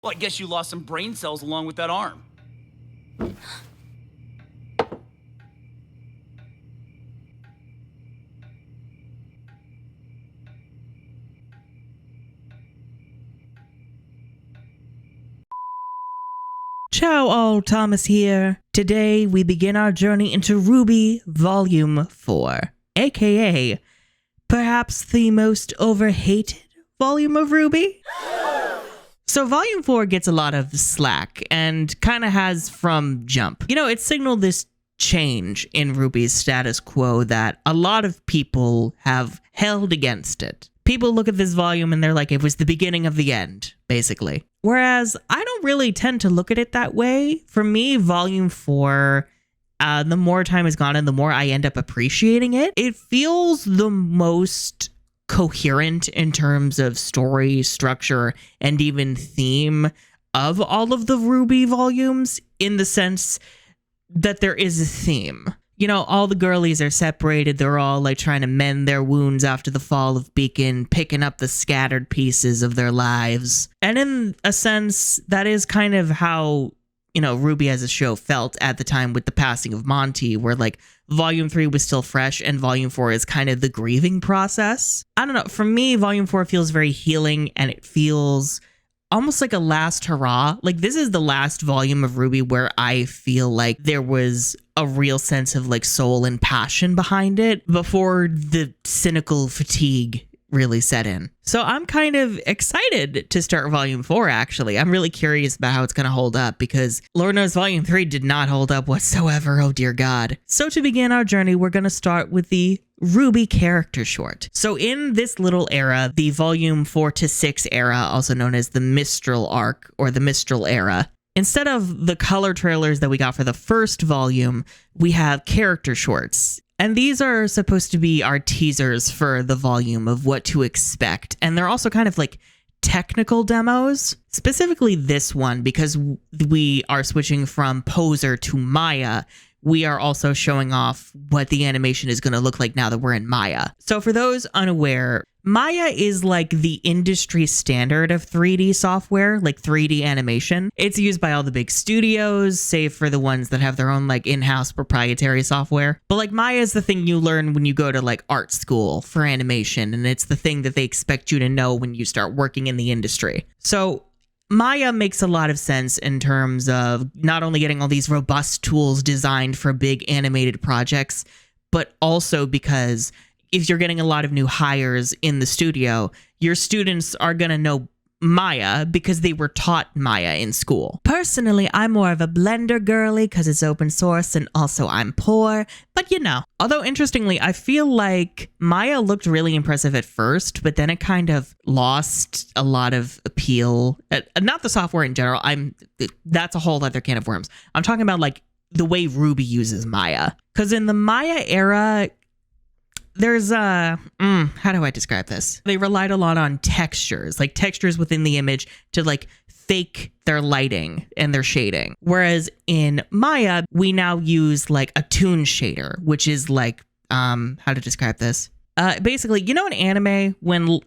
Well, I guess you lost some brain cells along with that arm. Ciao all, Thomas here. Today we begin our journey into RWBY Volume 4, aka perhaps the most overhated volume of RWBY? So Volume 4 gets a lot of slack and kind of has from jump. You know, it signaled this change in RWBY's status quo that a lot of people have held against it. People look at this volume and they're like, it was the beginning of the end, basically. Whereas I don't really tend to look at it that way. For me, Volume 4, the more time has gone and the more I end up appreciating it, it feels the most coherent in terms of story, structure, and even theme of all of the RWBY volumes, in the sense that there is a theme. You know, all the girlies are separated. They're all like trying to mend their wounds after the fall of Beacon, picking up the scattered pieces of their lives. And in a sense, that is kind of how, you know, RWBY as a show felt at the time with the passing of Monty, where like Volume 3 was still fresh and Volume 4 is kind of the grieving process. I don't know. For me, Volume 4 feels very healing, and it feels almost like a last hurrah. Like, this is the last volume of RWBY where I feel like there was a real sense of like soul and passion behind it before the cynical fatigue really set in. So I'm kind of excited to start Volume 4, actually. I'm really curious about how it's going to hold up, because Lord knows Volume 3 did not hold up whatsoever. Oh dear God. So to begin our journey, we're going to start with the RWBY character short. So in this little era, the Volume 4 to 6 era, also known as the Mistral arc or the Mistral era, instead of the color trailers that we got for the first volume, we have character shorts. And these are supposed to be our teasers for the volume of what to expect. And they're also kind of like technical demos, specifically this one, because we are switching from Poser to Maya. We are also showing off what the animation is going to look like now that we're in Maya. So for those unaware, Maya is like the industry standard of 3D software, like 3D animation. It's used by all the big studios, save for the ones that have their own like in-house proprietary software. But like Maya is the thing you learn when you go to like art school for animation, and it's the thing that they expect you to know when you start working in the industry. So Maya makes a lot of sense in terms of not only getting all these robust tools designed for big animated projects, but also because if you're getting a lot of new hires in the studio, your students are going to know Maya because they were taught Maya in school. Personally, I'm more of a Blender girly because it's open source, and also I'm poor, but you know. Although interestingly, I feel like Maya looked really impressive at first, but then it kind of lost a lot of appeal. Not the software in general. That's a whole other can of worms. I'm talking about like the way RWBY uses Maya. Because in the Maya era, there's how do I describe this? They relied a lot on textures, like textures within the image to like fake their lighting and their shading. Whereas in Maya, we now use like a toon shader, which is like, how to describe this? Basically, you know, in anime, when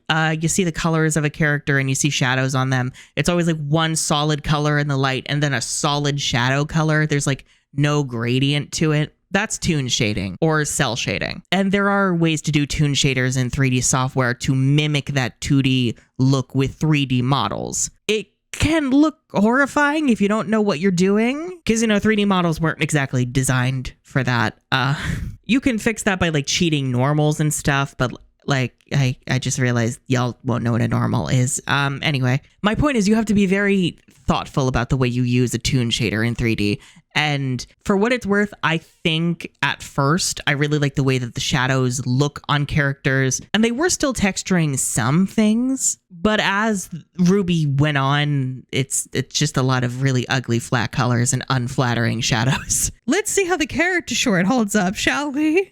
you see the colors of a character and you see shadows on them, it's always like one solid color in the light and then a solid shadow color. There's like no gradient to it. That's toon shading or cell shading. And there are ways to do toon shaders in 3D software to mimic that 2D look with 3D models. It can look horrifying if you don't know what you're doing, because, you know, 3D models weren't exactly designed for that. You can fix that by like cheating normals and stuff, but like I just realized y'all won't know what a normal is. Anyway, my point is you have to be very thoughtful about the way you use a toon shader in 3D. And for what it's worth, I think at first I really like the way that the shadows look on characters, and they were still texturing some things, but as RWBY went on, it's just a lot of really ugly flat colors and unflattering shadows. Let's see how the character short holds up, shall we?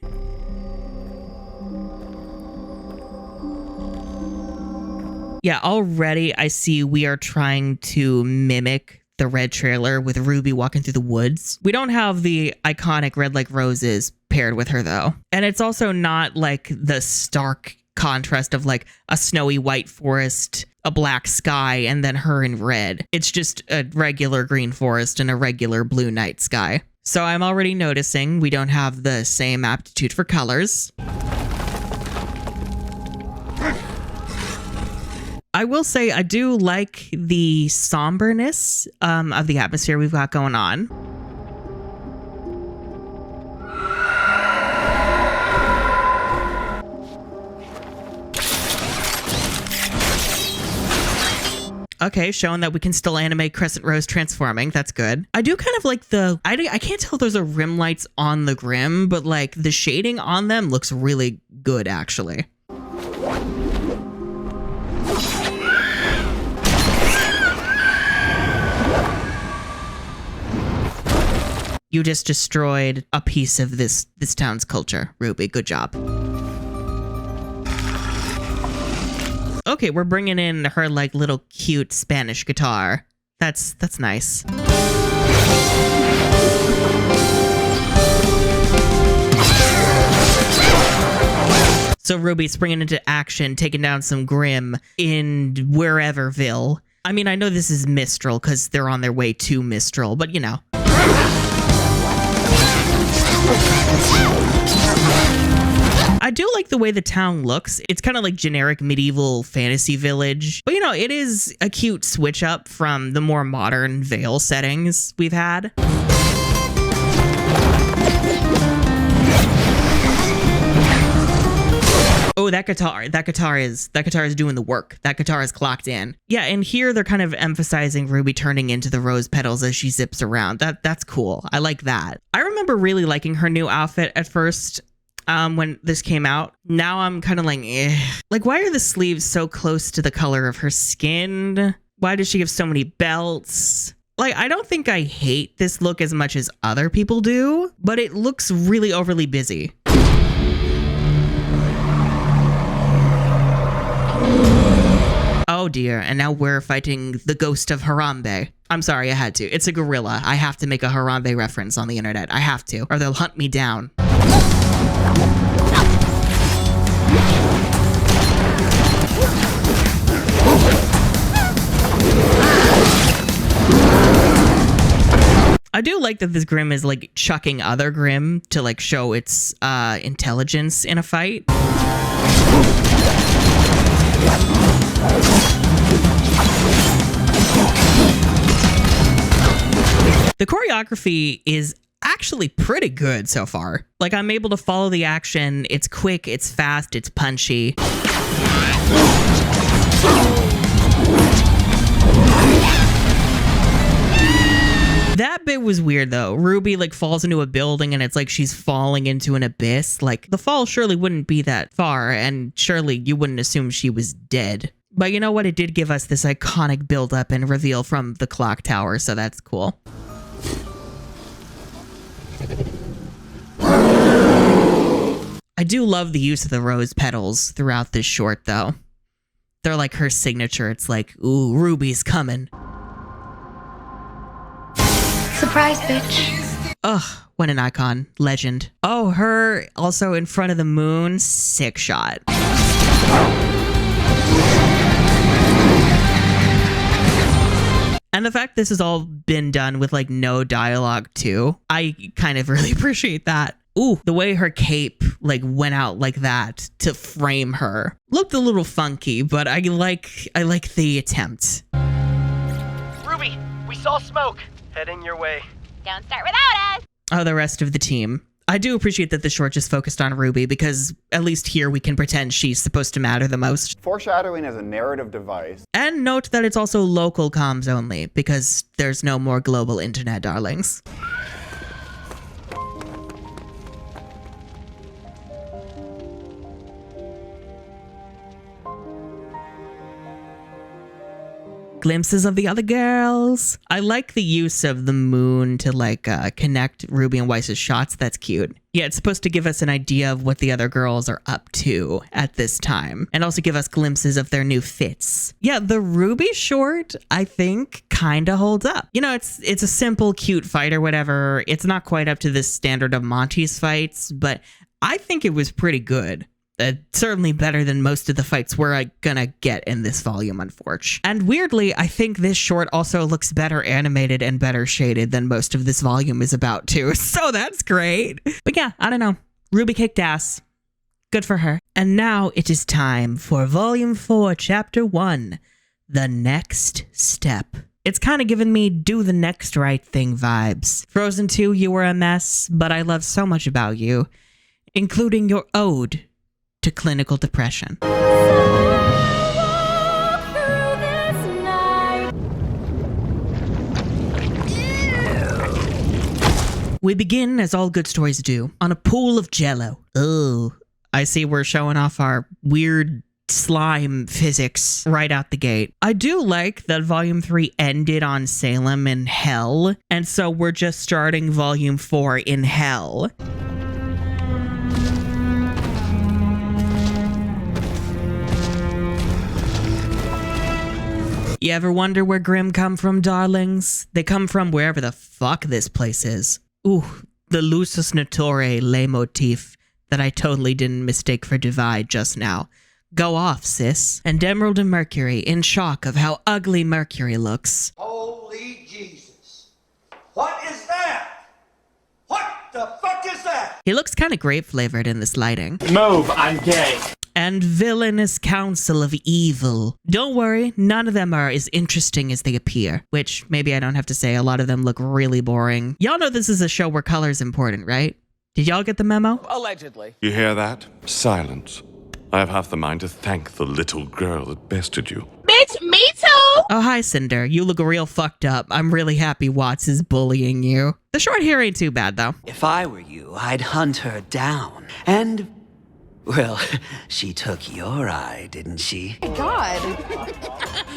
Yeah, already I see we are trying to mimic the red trailer with RWBY walking through the woods. We don't have the iconic red like roses paired with her though. And it's also not like the stark contrast of like a snowy white forest a black sky and then her in red. It's just a regular green forest and a regular blue night sky. So I'm already noticing we don't have the same aptitude for colors. I will say I do like the somberness of the atmosphere we've got going on. Okay, showing that we can still animate Crescent Rose transforming. That's good. I do kind of like I can't tell if those are rim lights on the Grim, but like the shading on them looks really good actually. You just destroyed a piece of this town's culture, RWBY. Good job. Okay, we're bringing in her like little cute Spanish guitar. That's nice. So RWBY's springing into action, taking down some Grim in whereverville. I mean, I know this is Mistral because they're on their way to Mistral, but you know. I do like the way the town looks. It's kind of like generic medieval fantasy village. But you know, it is a cute switch up from the more modern Vale settings we've had. Oh, that guitar is doing the work. That guitar is clocked in. Yeah, and here they're kind of emphasizing RWBY turning into the rose petals as she zips around. That's cool. I like that. I remember really liking her new outfit at first when this came out. Now I'm kind of like, eh. Like, why are the sleeves so close to the color of her skin? Why does she have so many belts? Like, I don't think I hate this look as much as other people do, but it looks really overly busy. Oh dear, and now we're fighting the ghost of Harambe. I'm sorry, I had to. It's a gorilla. I have to make a Harambe reference on the internet. I have to, or they'll hunt me down. I do like that this Grim is like chucking other Grim to like show its intelligence in a fight. The choreography is actually pretty good so far. Like, I'm able to follow the action. It's quick, it's fast, it's punchy. That bit was weird though. RWBY like falls into a building and it's like she's falling into an abyss. Like, the fall surely wouldn't be that far, and surely you wouldn't assume she was dead. But you know what? It did give us this iconic build-up and reveal from the clock tower, so that's cool. I do love the use of the rose petals throughout this short, though. They're like her signature. It's like, ooh, RWBY's coming. Surprise, bitch. Ugh, what an icon. Legend. Oh, her also in front of the moon. Sick shot. And the fact this has all been done with like no dialogue too, I kind of really appreciate that. Ooh, the way her cape like went out like that to frame her looked a little funky, but I like the attempt. RWBY, we saw smoke. Heading your way. Don't start without us. Oh, the rest of the team. I do appreciate that the short just focused on RWBY because at least here we can pretend she's supposed to matter the most. Foreshadowing as a narrative device. And note that it's also local comms only because there's no more global internet darlings. Glimpses of the other girls. I like the use of the moon to like connect RWBY and Weiss's shots. That's cute. Yeah, it's supposed to give us an idea of what the other girls are up to at this time, and also give us glimpses of their new fits. Yeah, the RWBY short, I think, kind of holds up. You know, it's a simple, cute fight or whatever. It's not quite up to the standard of Monty's fights, but I think it was pretty good. Certainly better than most of the fights we're gonna get in this volume, unfortunately. And weirdly, I think this short also looks better animated and better shaded than most of this volume is about too, so that's great. But yeah, I don't know. RWBY kicked ass. Good for her. And now it is time for Volume 4, Chapter 1, The Next Step. It's kind of giving me do the next right thing vibes. Frozen 2, you were a mess, but I love so much about you, including your ode to clinical depression. We begin, as all good stories do, on a pool of jello. Oh, I see we're showing off our weird slime physics right out the gate. I do like that Volume 3 ended on Salem in hell, and so we're just starting Volume 4 in hell. You ever wonder where Grimm come from, darlings? They come from wherever the fuck this place is. Ooh, the lusus naturae leitmotif that I totally didn't mistake for divide just now. Go off, sis. And Emerald and Mercury, in shock of how ugly Mercury looks. Holy Jesus. What is that? What the fuck is that? He looks kind of grape-flavored in this lighting. Move, I'm gay. And villainous council of evil. Don't worry, none of them are as interesting as they appear. Which, maybe I don't have to say, a lot of them look really boring. Y'all know this is a show where color's important, right? Did y'all get the memo? Allegedly. You hear that? Silence. I have half the mind to thank the little girl that bested you. Bitch, me too! Oh, hi, Cinder. You look real fucked up. I'm really happy Watts is bullying you. The short hair ain't too bad, though. If I were you, I'd hunt her down. And, well, she took your eye, didn't she? Oh my God.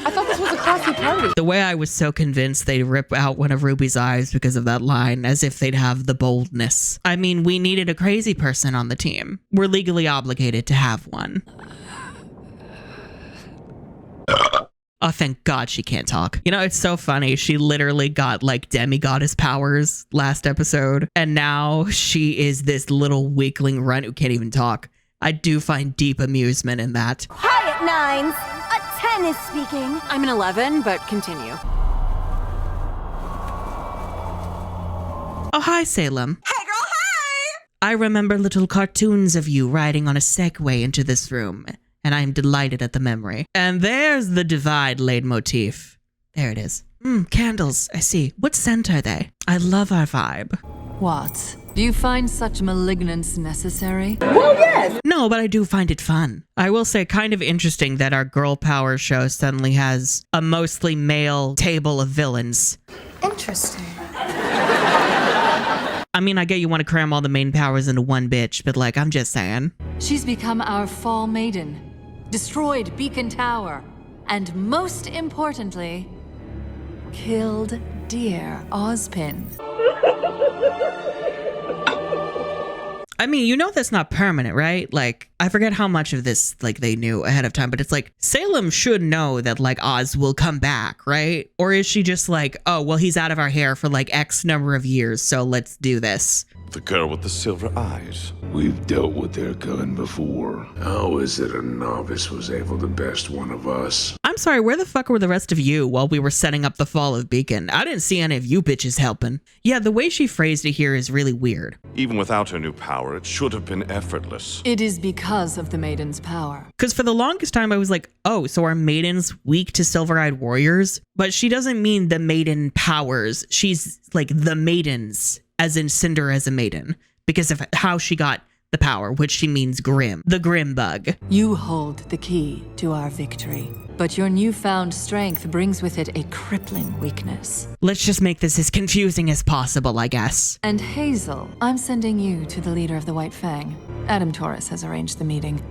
I thought this was a classy party. The way I was so convinced they'd rip out one of RWBY's eyes because of that line, as if they'd have the boldness. I mean, we needed a crazy person on the team. We're legally obligated to have one. Oh, thank God she can't talk. You know, it's so funny. She literally got like demigoddess powers last episode, and now she is this little weakling runt who can't even talk. I do find deep amusement in that. Hi at nines. A 10 is speaking. I'm an 11, but continue. Oh, hi, Salem. Hey girl, hi! I remember little cartoons of you riding on a Segway into this room, and I am delighted at the memory. And there's the divide leitmotif. There it is. Candles, I see. What scent are they? I love our vibe. What? Do you find such malignance necessary? No, but I do find it fun. I will say, kind of interesting that our girl power show suddenly has a mostly male table of villains. Interesting. I mean, I get you want to cram all the main powers into one bitch, but like, I'm just saying. She's become our fall maiden, destroyed Beacon Tower, and most importantly, killed dear Ozpin. I mean, you know that's not permanent, right? Like, I forget how much of this, like, they knew ahead of time, but it's like, Salem should know that, like, Oz will come back, right? Or is she just like, oh, well, he's out of our hair for, like, X number of years, so let's do this? The girl with the silver eyes. We've dealt with their kind before. How is it a novice was able to best one of us? I'm sorry, where the fuck were the rest of you while we were setting up the fall of Beacon? I didn't see any of you bitches helping. Yeah, the way she phrased it here is really weird. Even without her new power, it should have been effortless. It is because of the maiden's power. Because for the longest time, I was like, oh, so are maidens weak to silver-eyed warriors? But she doesn't mean the maiden powers. She's like the maidens, as in Cinder as a maiden, because of how she got the power, which she means Grimm, the Grimm bug. You hold the key to our victory, but your newfound strength brings with it a crippling weakness. Let's just make this as confusing as possible, I guess. And Hazel, I'm sending you to the leader of the White Fang. Adam Torres has arranged the meeting.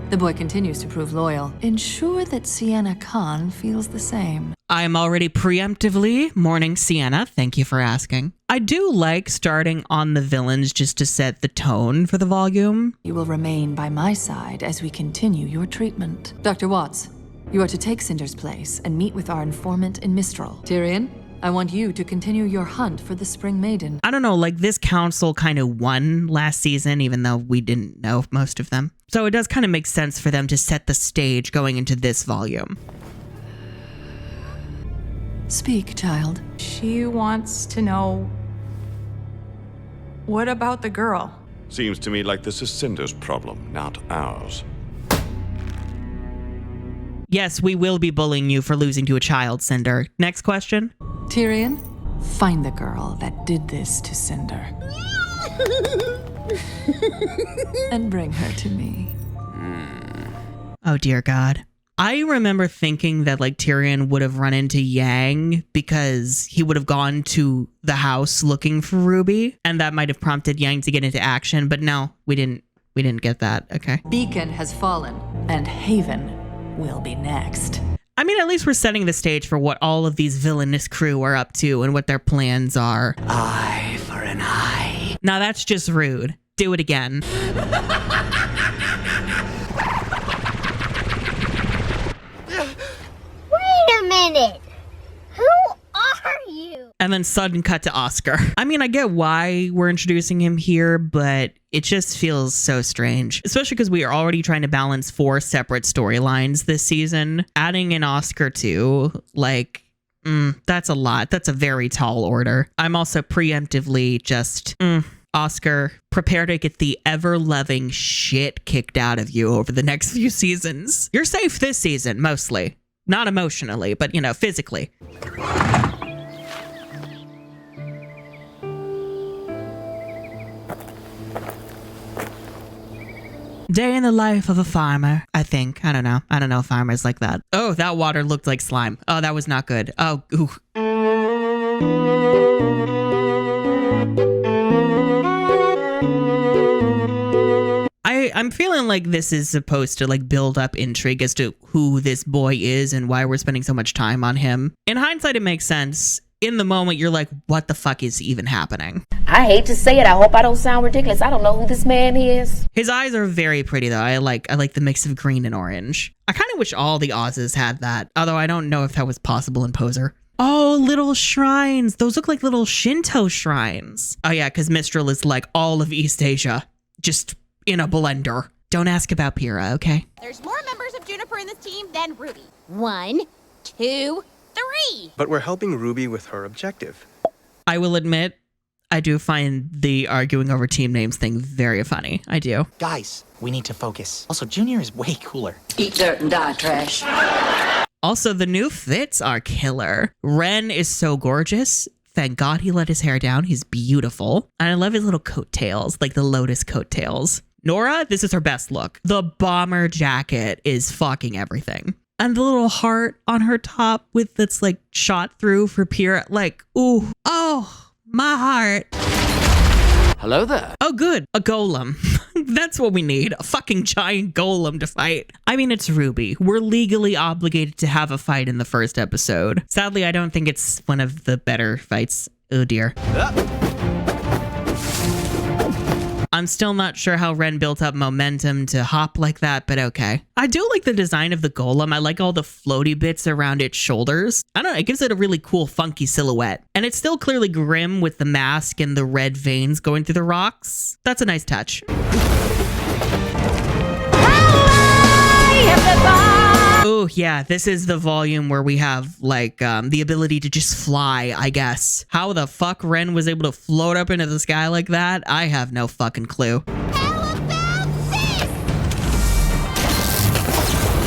The boy continues to prove loyal. Ensure that Sienna Khan feels the same. I'm already preemptively mourning Sienna. Thank you for asking. I do like starting on the villains just to set the tone for the volume. You will remain by my side as we continue your treatment. Dr. Watts, you are to take Cinder's place and meet with our informant in Mistral. Tyrion, I want you to continue your hunt for the Spring Maiden. I don't know, like this council kind of won last season, even though we didn't know most of them. So it does kind of make sense for them to set the stage going into this volume. Speak, child. She wants to know, what about the girl? Seems to me like this is Cinder's problem, not ours. Yes, we will be bullying you for losing to a child, Cinder. Next question. Tyrion, find the girl that did this to Cinder. And bring her to me. Oh, dear God. I remember thinking that like Tyrion would have run into Yang because he would have gone to the house looking for Ruby, and that might have prompted Yang to get into action, but no, we didn't get that. Okay. Beacon has fallen, and Haven will be next. I mean, at least we're setting the stage for what all of these villainous crew are up to and what their plans are. Eye for an eye. Now that's just rude. Do it again. Wait a minute. Who are you? And then sudden cut to Oscar. I mean, I get why we're introducing him here, but it just feels so strange. Especially because we are already trying to balance 4 separate storylines this season. Adding in Oscar too, like, that's a lot. That's a very tall order. I'm also preemptively just, Oscar, prepare to get the ever-loving shit kicked out of you over the next few seasons. You're safe this season, mostly. Not emotionally, but, you know, physically. Day in the life of a farmer, I think. I don't know. I don't know farmers like that. Oh, that water looked like slime. Oh, that was not good. Oh, ooh. I'm feeling like this is supposed to like build up intrigue as to who this boy is and why we're spending so much time on him. In hindsight, it makes sense. In the moment, you're like, what the fuck is even happening? I hate to say it. I hope I don't sound ridiculous. I don't know who this man is. His eyes are very pretty, though. I like the mix of green and orange. I kind of wish all the Oz's had that, although I don't know if that was possible in Poser. Oh, little shrines. Those look like little Shinto shrines. Oh, yeah, because Mistral is like all of East Asia, just in a blender. Don't ask about Pyrrha, okay? There's more members of Juniper in this team than Ruby. 1, 2, 3. But we're helping Ruby with her objective. I will admit, I do find the arguing over team names thing very funny. I do. Guys, we need to focus. Also, Junior is way cooler. Eat dirt and die, trash. Also, the new fits are killer. Ren is so gorgeous. Thank God he let his hair down. He's beautiful. And I love his little coattails, like the lotus coattails. Nora, this is her best look. The bomber jacket is fucking everything. And the little heart on her top with that's like shot through for Pyrrha. Like, ooh, oh, my heart. Hello there. Oh, good. A golem. That's what we need. A fucking giant golem to fight. I mean, it's RWBY. We're legally obligated to have a fight in the first episode. Sadly, I don't think it's one of the better fights. Oh, dear. I'm still not sure how Ren built up momentum to hop like that, but okay. I do like the design of the golem. I like all the floaty bits around its shoulders. I don't know, it gives it a really cool, funky silhouette. And it's still clearly grim with the mask and the red veins going through the rocks. That's a nice touch. Oh, yeah, this is the volume where we have, like, the ability to just fly, I guess. How the fuck Ren was able to float up into the sky like that, I have no fucking clue.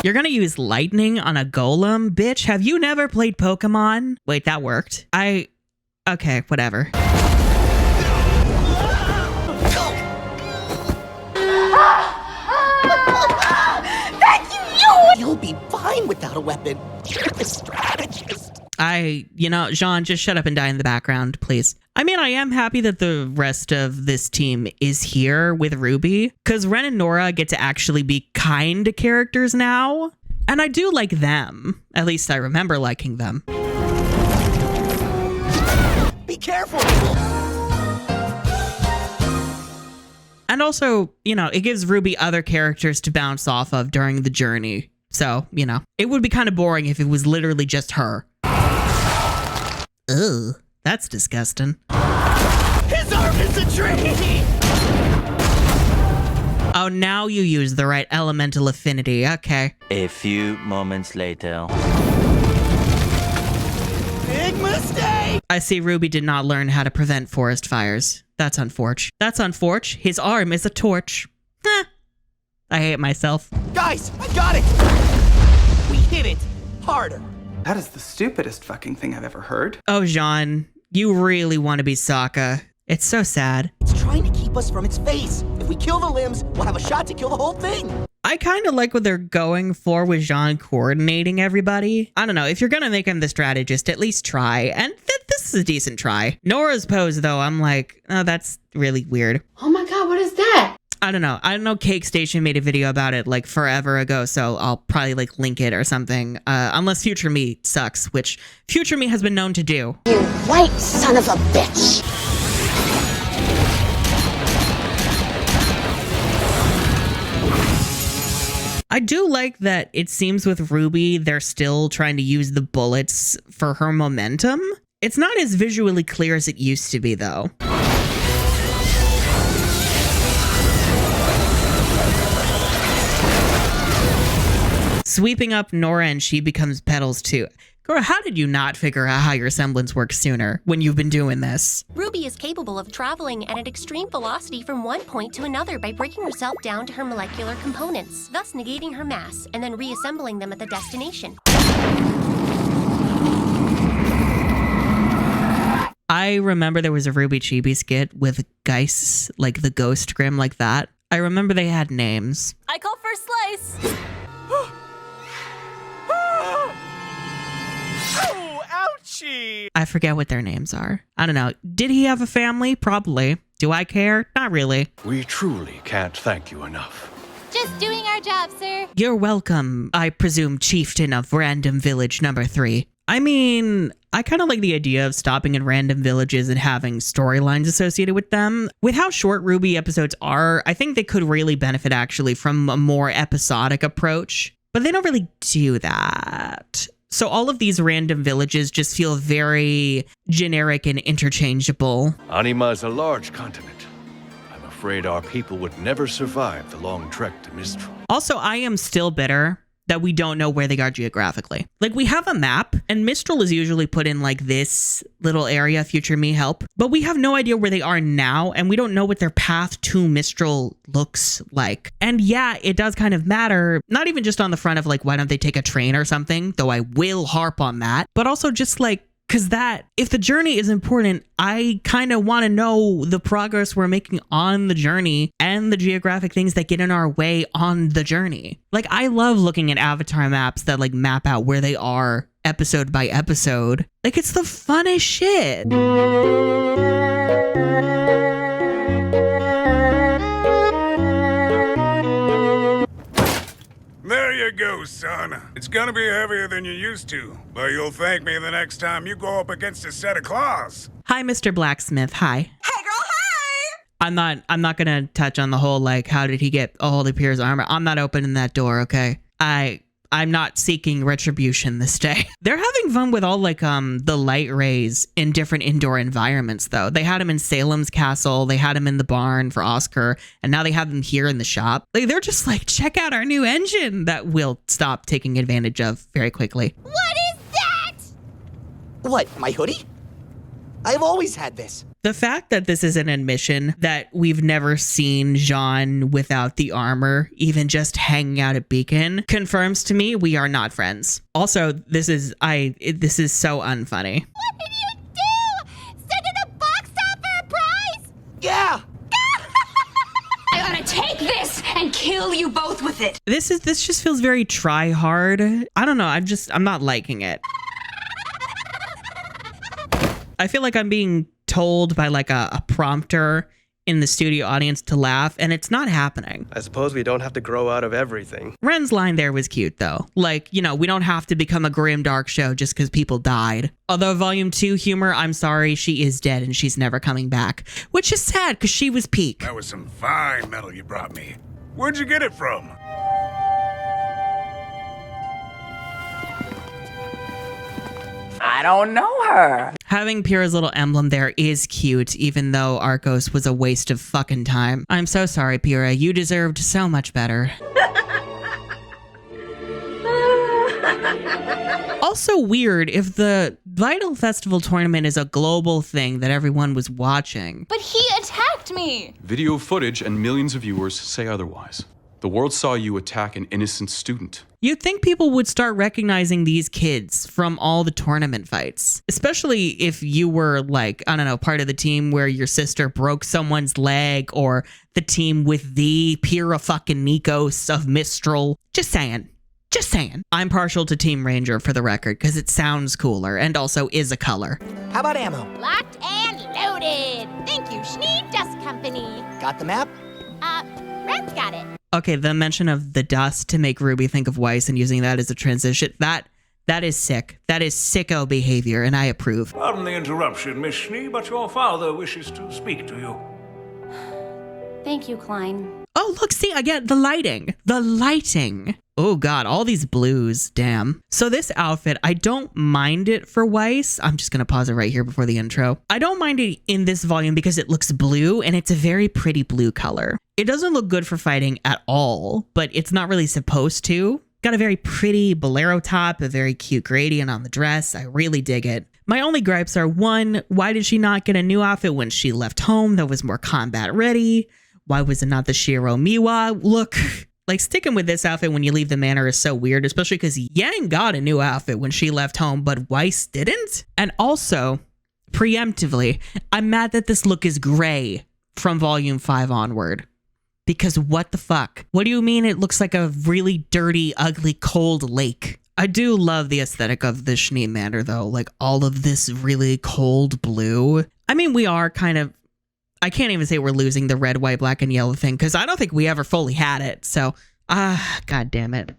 You're gonna use lightning on a golem? Bitch, have you never played Pokemon? Wait, that worked. Okay, whatever. You'll be fine without a weapon. You're the strategist. Jean, just shut up and die in the background, please. I mean, I am happy that the rest of this team is here with RWBY, because Ren and Nora get to actually be kind characters now, and I do like them. At least I remember liking them. Be careful. And also, it gives RWBY other characters to bounce off of during the journey. So, it would be kind of boring if it was literally just her. Ugh, that's disgusting. His arm is a tree! Oh, now you use the right elemental affinity. Okay. A few moments later. Big mistake! I see RWBY did not learn how to prevent forest fires. That's unfortunate. That's unfortunate. His arm is a torch. Heh. I hate myself. Guys, I got it! We hit it harder. That is the stupidest fucking thing I've ever heard. Oh, Jean, you really want to be Sokka. It's so sad. It's trying to keep us from its face. If we kill the limbs, we'll have a shot to kill the whole thing. I kind of like what they're going for with Jean coordinating everybody. I don't know, if you're gonna make him the strategist, at least try. And this is a decent try. Nora's pose, though, I'm like, oh, that's really weird. Oh my god, what is that? I don't know. Cake Station made a video about it like forever ago, so I'll probably like link it or something. Unless Future Me sucks, which Future Me has been known to do. You white son of a bitch. I do like that it seems with RWBY, they're still trying to use the bullets for her momentum. It's not as visually clear as it used to be, though. Sweeping up Nora and she becomes Petals too. Girl, how did you not figure out how your semblance works sooner when you've been doing this? RWBY is capable of traveling at an extreme velocity from one point to another by breaking herself down to her molecular components, thus negating her mass and then reassembling them at the destination. I remember there was a RWBY Chibi skit with Geist, like the Ghost Grim like that. I remember they had names. I call first slice! Oh, ouchie! I forget what their names are. I don't know. Did he have a family? Probably. Do I care? Not really. We truly can't thank you enough. Just doing our job, sir. You're welcome, I presume, chieftain of Random Village number 3. I mean, I kind of like the idea of stopping in random villages and having storylines associated with them. With how short RWBY episodes are, I think they could really benefit actually from a more episodic approach. But they don't really do that. So all of these random villages just feel very generic and interchangeable. Anima is a large continent. I'm afraid our people would never survive the long trek to Mistral. Also, I am still bitter that we don't know where they are geographically. Like, we have a map, and Mistral is usually put in like this little area, Future Me help, but we have no idea where they are now, and we don't know what their path to Mistral looks like. And yeah, it does kind of matter, not even just on the front of like, why don't they take a train or something, though I will harp on that, but also just like, because that, if the journey is important, I kind of want to know the progress we're making on the journey and the geographic things that get in our way on the journey. Like, I love looking at avatar maps that like map out where they are episode by episode. Like, it's the funnest shit. There you go, son. It's gonna be heavier than you're used to, but you'll thank me the next time you go up against a set of claws. Hi, Mr. Blacksmith. Hi. Hey, girl, hi! I'm not gonna touch on the whole like how did he get all the Pier's armor. I'm not opening that door, okay? I'm not seeking retribution this day. They're having fun with all like the light rays in different indoor environments though. They had him in Salem's castle, they had him in the barn for Oscar, and now they have him here in the shop. Like, they're just like, check out our new engine that we'll stop taking advantage of very quickly. What is that? What, my hoodie? I've always had this. The fact that this is an admission that we've never seen Jean without the armor, even just hanging out at Beacon, confirms to me we are not friends. Also, this is so unfunny. What did you do? Send in a box top for a prize? Yeah! I'm gonna take this and kill you both with it. This just feels very try hard. I don't know, I'm not liking it. I feel like I'm being told by like a prompter in the studio audience to laugh, and it's not happening. I suppose we don't have to grow out of everything. Ren's line there was cute though. Like, you know, we don't have to become a grim dark show just because people died. Although Volume 2 humor, I'm sorry, she is dead and she's never coming back. Which is sad because she was peak. That was some fine metal you brought me. Where'd you get it from? I don't know her. Having Pyrrha's little emblem there is cute, even though Arcos was a waste of fucking time. I'm so sorry, Pyrrha. You deserved so much better. Also weird if the Vital Festival tournament is a global thing that everyone was watching. But he attacked me! Video footage and millions of viewers say otherwise. The world saw you attack an innocent student. You'd think people would start recognizing these kids from all the tournament fights. Especially if you were like, I don't know, part of the team where your sister broke someone's leg, or the team with the Pyrrha fucking Nikos of Mistral. Just saying. Just saying. I'm partial to Team Ranger for the record, because it sounds cooler and also is a color. How about ammo? Locked and loaded. Thank you, Schnee Dust Company. Got the map? Red's got it. Okay, the mention of the dust to make RWBY think of Weiss and using that as a transition, that is sick. That is sicko behavior, and I approve. Pardon the interruption, Miss Schnee, but your father wishes to speak to you. Thank you, Klein. Oh, look, see, again, the lighting. The lighting. Oh, God, all these blues. Damn. So this outfit, I don't mind it for Weiss. I'm just going to pause it right here before the intro. I don't mind it in this volume because it looks blue, and it's a very pretty blue color. It doesn't look good for fighting at all, but it's not really supposed to. Got a very pretty bolero top, a very cute gradient on the dress. I really dig it. My only gripes are, one, why did she not get a new outfit when she left home that was more combat ready? Why was it not the Shiro Miwa look? Like, sticking with this outfit when you leave the manor is so weird, especially because Yang got a new outfit when she left home, but Weiss didn't? And also, preemptively, I'm mad that this look is gray from volume 5 onward. Because what the fuck? What do you mean it looks like a really dirty, ugly, cold lake? I do love the aesthetic of the Schnee Manor, though. Like, all of this really cold blue. I mean, we are kind of... I can't even say we're losing the red, white, black, and yellow thing, because I don't think we ever fully had it. So, god damn it.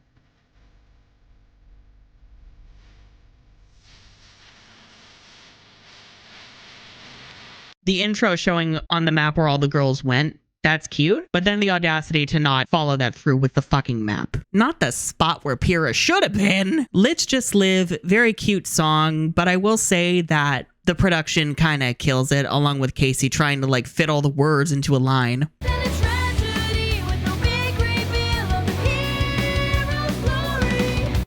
The intro showing on the map where all the girls went, that's cute. But then the audacity to not follow that through with the fucking map. Not the spot where Pyrrha should have been. Let's Just Live, very cute song, but I will say that the production kind of kills it, along with Casey trying to like fit all the words into a line.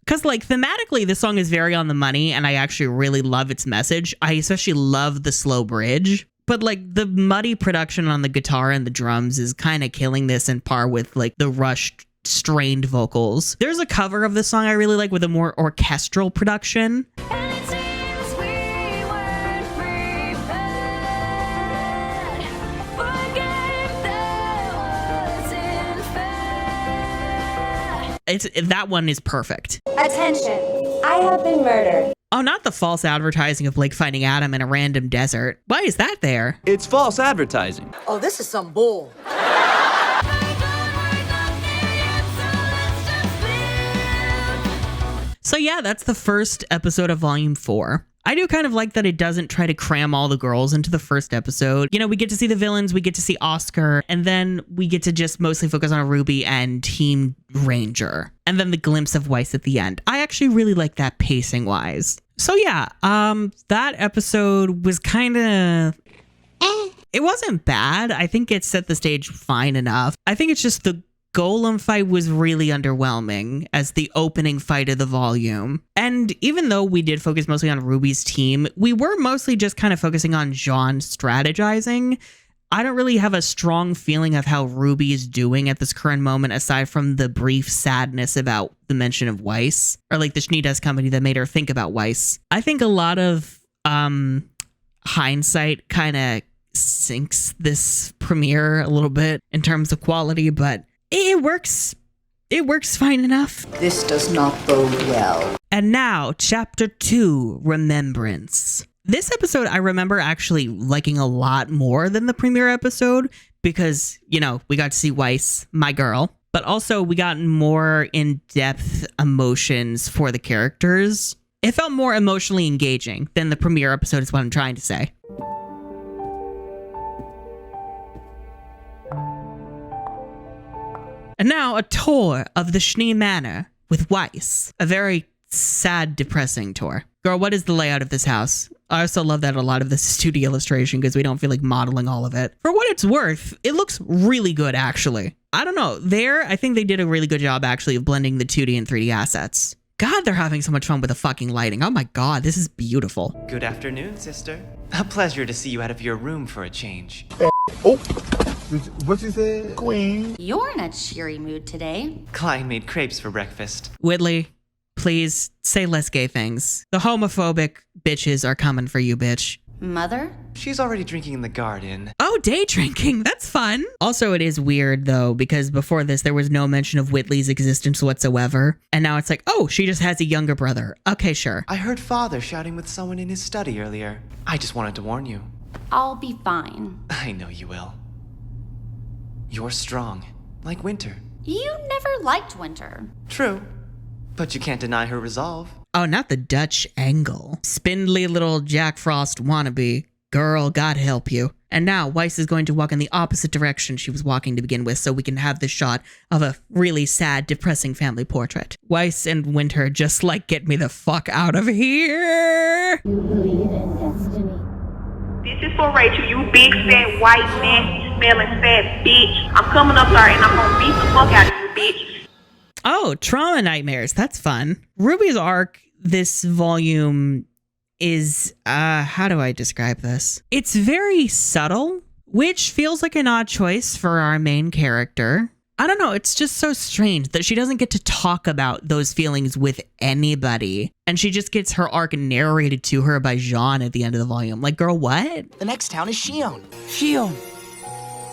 Because like thematically, this song is very on the money, and I actually really love its message. I especially love the slow bridge. But like the muddy production on the guitar and the drums is kind of killing this in par with like the rushed, strained vocals. There's a cover of this song I really like with a more orchestral production. That one is perfect. Attention, I have been murdered. Oh, not the false advertising of Blake finding Adam in a random desert. Why is that there? It's false advertising. Oh, this is some bull. So yeah, that's the first episode of Volume 4. I do kind of like that it doesn't try to cram all the girls into the first episode. You know, we get to see the villains, we get to see Oscar, and then we get to just mostly focus on RWBY and Team Ranger. And then the glimpse of Weiss at the end. I actually really like that pacing-wise. So yeah, that episode was kind of... It wasn't bad. I think it set the stage fine enough. I think it's just the Golem fight was really underwhelming as the opening fight of the volume. And even though we did focus mostly on RWBY's team, we were mostly just kind of focusing on Jean strategizing. I don't really have a strong feeling of how RWBY is doing at this current moment, aside from the brief sadness about the mention of Weiss, or like the Schnee Dust Company that made her think about Weiss. I think a lot of hindsight kind of sinks this premiere a little bit in terms of quality, but it works. It works fine enough. This does not bode well. And now, Chapter 2, Remembrance. This episode I remember actually liking a lot more than the premiere episode because, you know, we got to see Weiss, my girl, but also we got more in-depth emotions for the characters. It felt more emotionally engaging than the premiere episode is what I'm trying to say. And now a tour of the Schnee Manor with Weiss. A very sad, depressing tour. Girl, what is the layout of this house? I also love that a lot of this is 2D illustration because we don't feel like modeling all of it. For what it's worth, it looks really good, actually. I don't know. I think they did a really good job, actually, of blending the 2D and 3D assets. God, they're having so much fun with the fucking lighting. Oh my God, this is beautiful. Good afternoon, sister. A pleasure to see you out of your room for a change. Oh, what you said? Queen. You're in a cheery mood today. Klein made crepes for breakfast. Whitley, please say less gay things. The homophobic bitches are coming for you, bitch. Mother? She's already drinking in the garden. Oh, day drinking. That's fun. Also, it is weird, though, because before this, there was no mention of Whitley's existence whatsoever. And now it's like, oh, she just has a younger brother. Okay, sure. I heard Father shouting with someone in his study earlier. I just wanted to warn you. I'll be fine. I know you will. You're strong, like Winter. You never liked Winter. True, but you can't deny her resolve. Oh, not the Dutch angle. Spindly little Jack Frost wannabe. Girl, God help you. And now Weiss is going to walk in the opposite direction she was walking to begin with, so we can have this shot of a really sad, depressing family portrait. Weiss and Winter just like, get me the fuck out of here. You believe in destiny. This is for Rachel, you big, fat, white, nasty, smelling, fat bitch. I'm coming up there and I'm gonna beat the fuck out of you, bitch. Oh, trauma nightmares. That's fun. RWBY's arc, this volume is, how do I describe this? It's very subtle, which feels like an odd choice for our main character. I don't know, it's just so strange that she doesn't get to talk about those feelings with anybody. And she just gets her arc narrated to her by Jean at the end of the volume. Like, girl, what? The next town is Shion. Shion?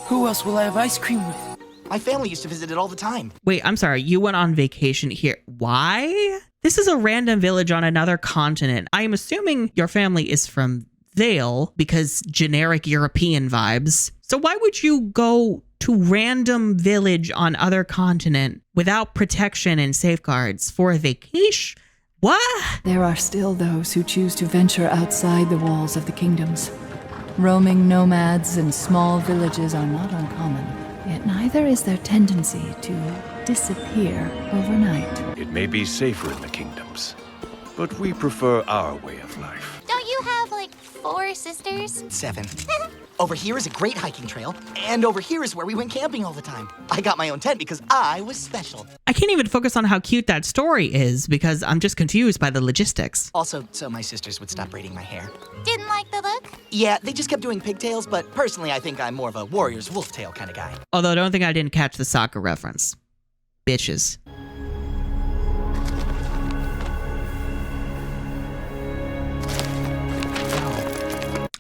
Who else will I have ice cream with? My family used to visit it all the time. Wait, I'm sorry, you went on vacation here. Why? This is a random village on another continent. I am assuming your family is from Vale because generic European vibes. So why would you go to random village on other continent without protection and safeguards for a vacation? What? There are still those who choose to venture outside the walls of the kingdoms. Roaming nomads and small villages are not uncommon. Yet neither is their tendency to disappear overnight. It may be safer in the kingdoms, but we prefer our way of life. Don't you have, like, 4 sisters? 7. Over here is a great hiking trail, and over here is where we went camping all the time. I got my own tent because I was special. I can't even focus on how cute that story is because I'm just confused by the logistics. Also, so my sisters would stop braiding my hair. Didn't like the look? Yeah, they just kept doing pigtails, but personally I think I'm more of a warrior's wolf tail kind of guy. Although I don't think I didn't catch the soccer reference. Bitches.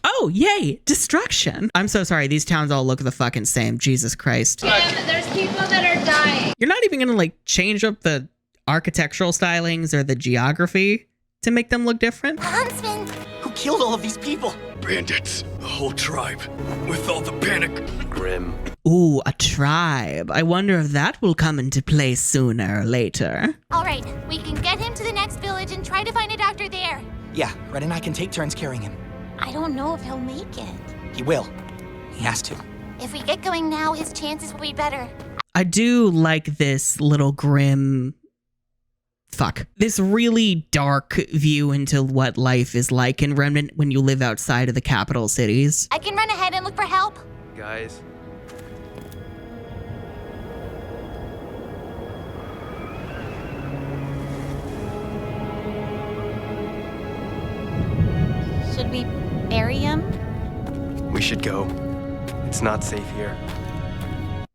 Oh, yay! Destruction! I'm so sorry, these towns all look the fucking same. Jesus Christ. Tim, there's people that are dying. You're not even gonna, like, change up the architectural stylings or the geography to make them look different? Huntsman! Who killed all of these people? Bandits, the whole tribe, with all the panic. Grim. Ooh, a tribe. I wonder if that will come into play sooner or later. All right, we can get him to the next village and try to find a doctor there. Yeah, Red and I can take turns carrying him. I don't know if he'll make it. He will. He has to. If we get going now, his chances will be better. I do like this little grim... This really dark view into what life is like in Remnant when you live outside of the capital cities. I can run ahead and look for help. Guys. Should we bury him? We should go. It's not safe here.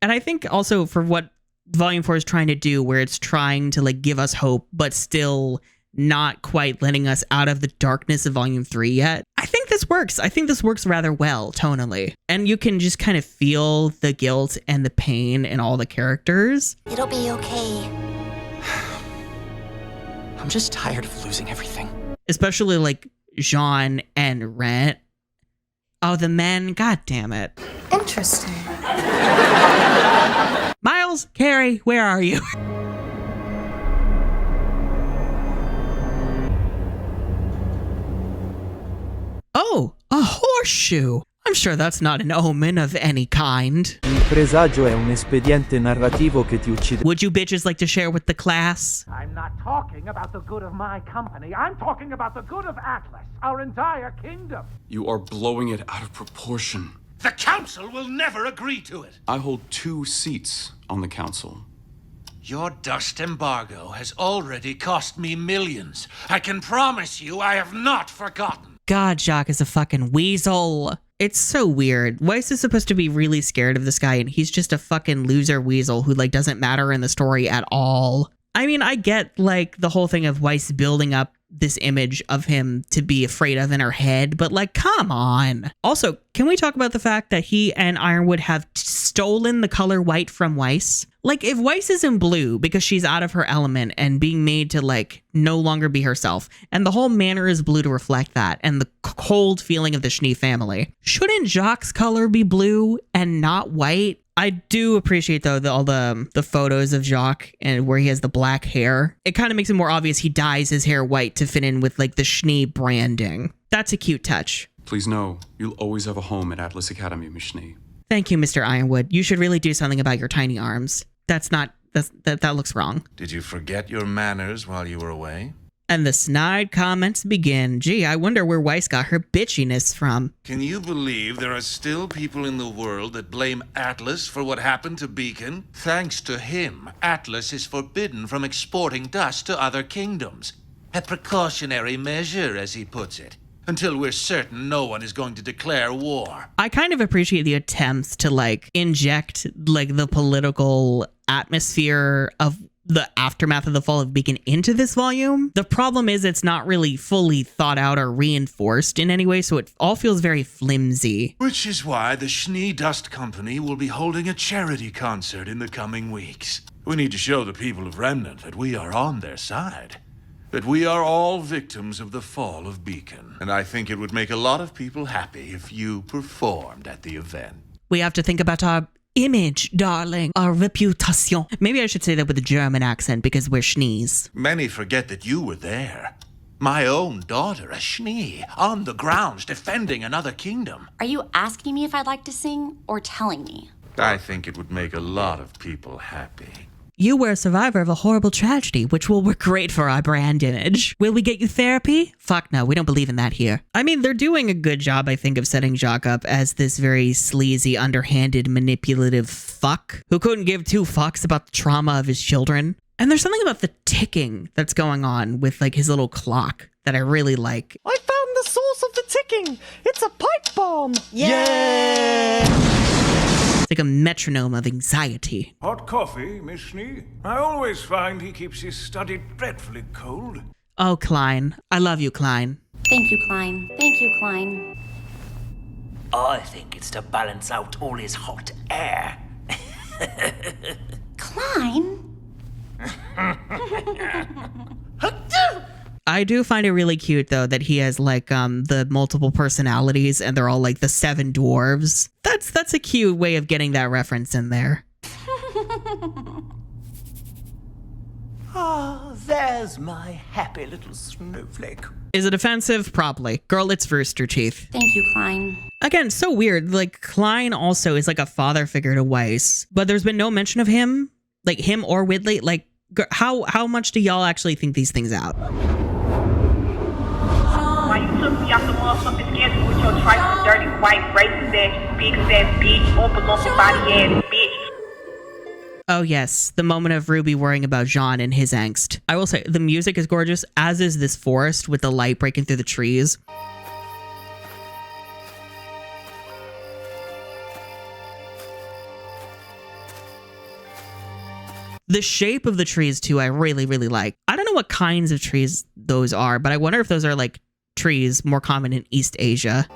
And I think also for what Volume 4 is trying to do, where it's trying to, like, give us hope, but still not quite letting us out of the darkness of Volume 3 yet. I think this works. I think this works rather well tonally. And you can just kind of feel the guilt and the pain in all the characters. It'll be okay. I'm just tired of losing everything. Especially, like, Jean and Rent. Oh, the men. God damn it. Interesting. Miles, Carrie, where are you? Oh, a horseshoe. I'm sure that's not an omen of any kind. Il presagio è un espediente narrativo che ti uccide. Would you bitches like to share with the class? I'm not talking about the good of my company. I'm talking about the good of Atlas, our entire kingdom. You are blowing it out of proportion. The council will never agree to it. I hold 2 seats on the council. Your dust embargo has already cost me millions. I can promise you I have not forgotten. God, Jacques is a fucking weasel. It's so weird. Weiss is supposed to be really scared of this guy, and he's just a fucking loser weasel who, like, doesn't matter in the story at all. I mean, I get, like, the whole thing of Weiss building up this image of him to be afraid of in her head, but, like, come on. Also, can we talk about the fact that he and Ironwood have stolen the color white from Weiss? Like, if Weiss is in blue because she's out of her element and being made to, like, no longer be herself, and the whole manor is blue to reflect that, and the cold feeling of the Schnee family, shouldn't Jacques' color be blue and not white? I do appreciate, though, all the photos of Jacques and where he has the black hair. It kind of makes it more obvious he dyes his hair white to fit in with, like, the Schnee branding. That's a cute touch. Please know, you'll always have a home at Atlas Academy, Miss Schnee. Thank you, Mr. Ironwood. You should really do something about your tiny arms. That looks wrong. Did you forget your manners while you were away? And the snide comments begin. Gee, I wonder where Weiss got her bitchiness from. Can you believe there are still people in the world that blame Atlas for what happened to Beacon? Thanks to him, Atlas is forbidden from exporting dust to other kingdoms. A precautionary measure, as he puts it, until we're certain no one is going to declare war. I kind of appreciate the attempts to, like, inject, like, the political atmosphere of the aftermath of the fall of Beacon into this volume. The problem is it's not really fully thought out or reinforced in any way, so it all feels very flimsy. Which is why the Schnee Dust Company will be holding a charity concert in the coming weeks. We need to show the people of Remnant that we are on their side. That we are all victims of the fall of Beacon. And I think it would make a lot of people happy if you performed at the event. We have to think about our image, darling. Our reputation. Maybe I should say that with a German accent because we're Schnees. Many forget that you were there. My own daughter, a Schnee, on the grounds defending another kingdom. Are you asking me if I'd like to sing or telling me? I think it would make a lot of people happy. You were a survivor of a horrible tragedy, which will work great for our brand image. Will we get you therapy? Fuck no, we don't believe in that here. I mean, they're doing a good job, I think, of setting Jacques up as this very sleazy, underhanded, manipulative fuck who couldn't give 2 fucks about the trauma of his children. And there's something about the ticking that's going on with, like, his little clock that I really like. I found the source of the ticking. It's a pipe bomb. Yeah! Like a metronome of anxiety. Hot coffee, Miss Schnee? I always find he keeps his study dreadfully cold. Oh, Klein. I love you, Klein. Thank you, Klein. Thank you, Klein. I think it's to balance out all his hot air. Klein? I do find it really cute, though, that he has, like, the multiple personalities and they're all, like, the 7 dwarves. That's a cute way of getting that reference in there. Ah, there's my happy little snowflake. Is it offensive? Probably. Girl, it's Rooster Teeth. Thank you, Klein. Again, so weird. Like, Klein also is like a father figure to Weiss, but there's been no mention of him, like him or Whitley. Like, how much do y'all actually think these things out? Why you took me off the motherfucking schedule with your trifling, dirty, white, racist ass, big ass bitch, oompa body ass bitch. Oh yes, the moment of RWBY worrying about Jean and his angst. I will say, the music is gorgeous, as is this forest with the light breaking through the trees. The shape of the trees, too, I really, really like. I don't know what kinds of trees those are, but I wonder if those are, like, trees more common in East Asia.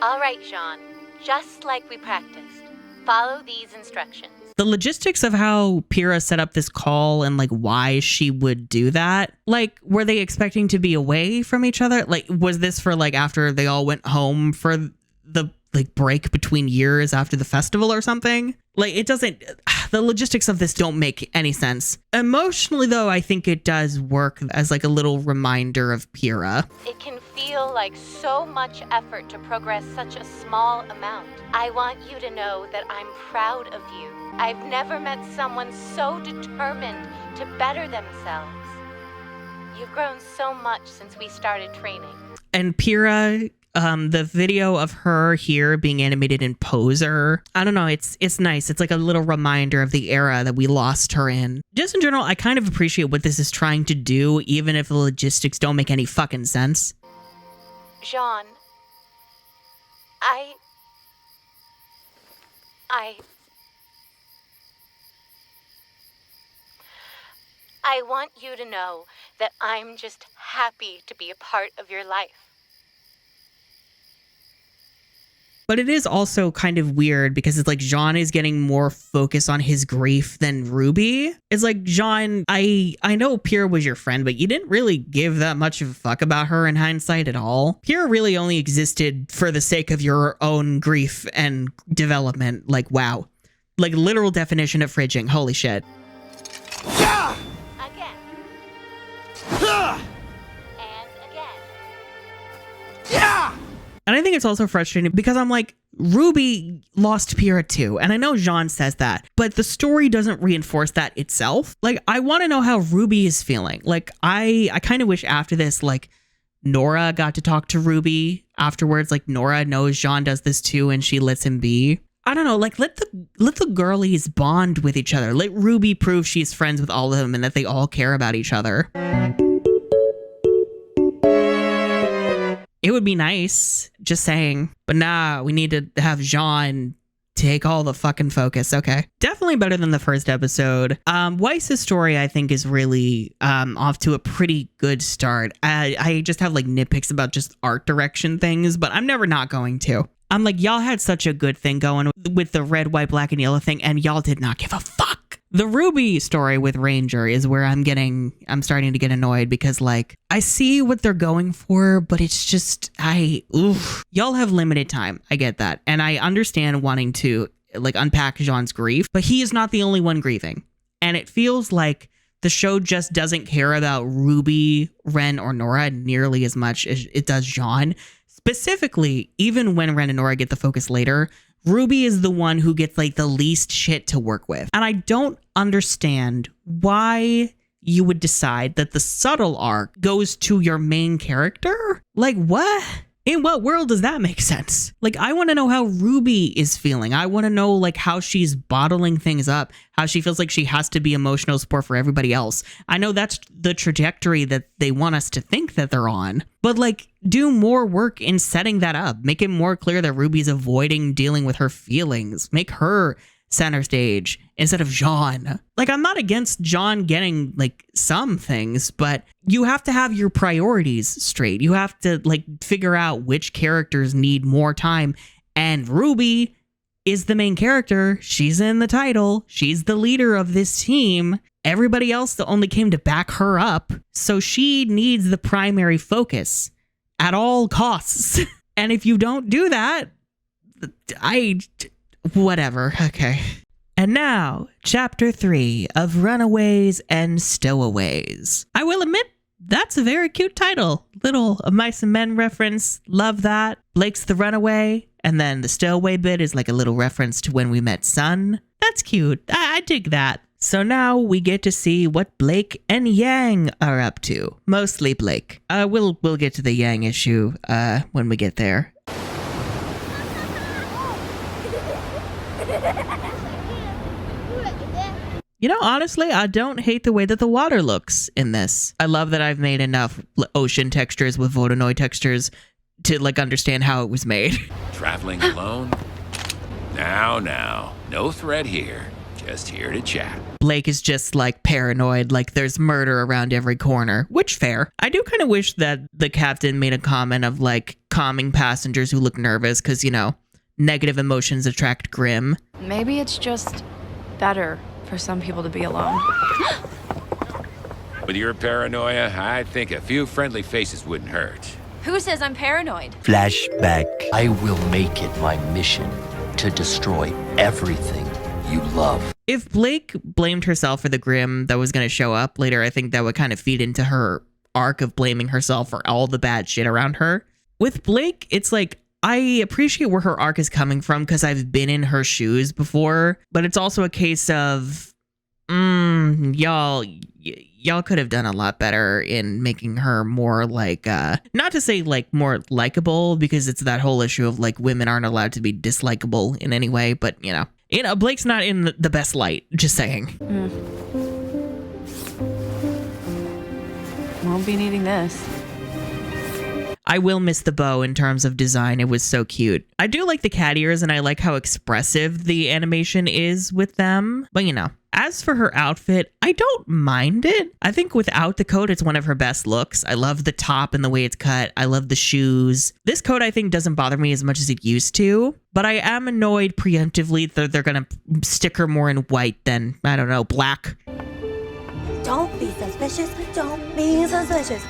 All right, Jean. Just like we practiced. Follow these instructions. The logistics of how Pyrrha set up this call and, like, why she would do that. Like, were they expecting to be away from each other? Like, was this for, like, after they all went home for the, like, break between years after the festival or something? Like, it doesn't... the logistics of this don't make any sense. Emotionally, though, I think it does work as like a little reminder of Pyrrha. It can feel like so much effort to progress such a small amount. I want you to know that I'm proud of you. I've never met someone so determined to better themselves. You've grown so much since we started training. And Pyrrha, the video of her here being animated in Poser, I don't know, it's nice. It's like a little reminder of the era that we lost her in. Just in general, I kind of appreciate what this is trying to do, even if the logistics don't make any fucking sense. Jean, I want you to know that I'm just happy to be a part of your life. But it is also kind of weird because it's like Jean is getting more focus on his grief than RWBY. It's like, Jean, I know Pyrrha was your friend, but you didn't really give that much of a fuck about her in hindsight at all. Pyrrha really only existed for the sake of your own grief and development. Like, wow. Like, literal definition of fridging. Holy shit. Yeah! Again. And again. Yeah! And I think it's also frustrating because I'm like, RWBY lost Pyrrha too. And I know Jean says that, but the story doesn't reinforce that itself. Like, I want to know how RWBY is feeling. Like, I kind of wish after this, like, Nora got to talk to RWBY afterwards. Like, Nora knows Jean does this too and she lets him be. I don't know, like, let the girlies bond with each other. Let RWBY prove she's friends with all of them and that they all care about each other. It would be nice, just saying. But nah, we need to have Jean take all the fucking focus. Okay. Definitely better than the first episode. Weiss's story, I think, is really off to a pretty good start. I just have like nitpicks about just art direction things, but I'm never not going to. I'm like, y'all had such a good thing going with the red, white, black, and yellow thing, and y'all did not give a fuck. The RWBY story with Ranger is where I'm starting to get annoyed because, like, I see what they're going for, but it's just, y'all have limited time. I get that. And I understand wanting to, like, unpack Jean's grief, but he is not the only one grieving. And it feels like the show just doesn't care about RWBY, Ren, or Nora nearly as much as it does Jean. Specifically, even when Ren and Nora get the focus later, RWBY is the one who gets like the least shit to work with. And I don't understand why you would decide that the subtle arc goes to your main character. Like, what? In what world does that make sense? Like, I want to know how RWBY is feeling. I want to know, like, how she's bottling things up, how she feels like she has to be emotional support for everybody else. I know that's the trajectory that they want us to think that they're on, but, like, do more work in setting that up. Make it more clear that Ruby's avoiding dealing with her feelings. Make her center stage instead of Jean. Like, I'm not against Jean getting, like, some things, but you have to have your priorities straight. You have to, like, figure out which characters need more time. And RWBY is the main character. She's in the title. She's the leader of this team. Everybody else that only came to back her up. So she needs the primary focus at all costs. And if you don't do that, whatever. Okay. And now, Chapter 3 of Runaways and Stowaways. I will admit, that's a very cute title. Little Mice and Men reference. Love that. Blake's the runaway. And then the stowaway bit is like a little reference to when we met Sun. That's cute. I dig that. So now we get to see what Blake and Yang are up to. Mostly Blake. We'll get to the Yang issue when we get there. You know, honestly, I don't hate the way that the water looks in this. I love that I've made enough ocean textures with Vodonoid textures to, like, understand how it was made. Traveling alone? Now, no threat here. Just here to chat. Blake is just, like, paranoid, like there's murder around every corner, which fair. I do kind of wish that the captain made a comment of, like, calming passengers who look nervous because, you know, negative emotions attract grim. Maybe it's just better for some people to be alone. With your paranoia, I think a few friendly faces wouldn't hurt. Who says I'm paranoid? Flashback. I will make it my mission to destroy everything you love. If Blake blamed herself for the Grimm that was going to show up later, I think that would kind of feed into her arc of blaming herself for all the bad shit around her. With Blake, it's like, I appreciate where her arc is coming from because I've been in her shoes before, but it's also a case of, y'all could have done a lot better in making her more like, not to say like more likable, because it's that whole issue of like women aren't allowed to be dislikable in any way, but you know, Blake's not in the best light, just saying. Won't be needing this. I will miss the bow in terms of design. It was so cute. I do like the cat ears and I like how expressive the animation is with them. But you know, as for her outfit, I don't mind it. I think without the coat, it's one of her best looks. I love the top and the way it's cut. I love the shoes. This coat, I think, doesn't bother me as much as it used to. But I am annoyed preemptively that they're going to stick her more in white than, I don't know, black. Don't be suspicious. Don't be suspicious.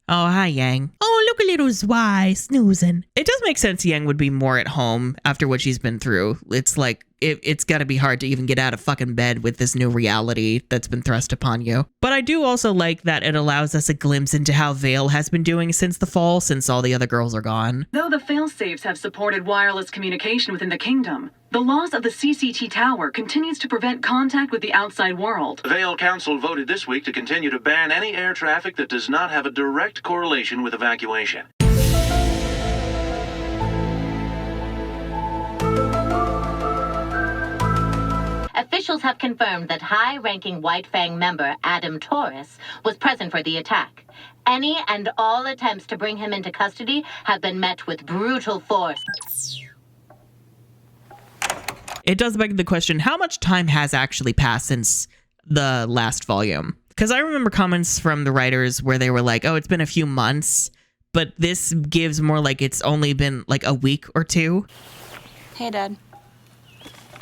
Oh, hi, Yang. Oh, look, a little Zwei snoozing. It does make sense Yang would be more at home after what she's been through. It's like, it's got to be hard to even get out of fucking bed with this new reality that's been thrust upon you. But I do also like that it allows us a glimpse into how Vale has been doing since the fall, since all the other girls are gone. Though the failsafes have supported wireless communication within the kingdom, the loss of the CCT tower continues to prevent contact with the outside world. The Vale Council voted this week to continue to ban any air traffic that does not have a direct correlation with evacuation. Officials have confirmed that high-ranking White Fang member Adam Taurus was present for the attack. Any and all attempts to bring him into custody have been met with brutal force. It does beg the question, how much time has actually passed since the last volume? Because I remember comments from the writers where they were like, oh, it's been a few months, but this gives more like it's only been like a week or two. Hey, Dad.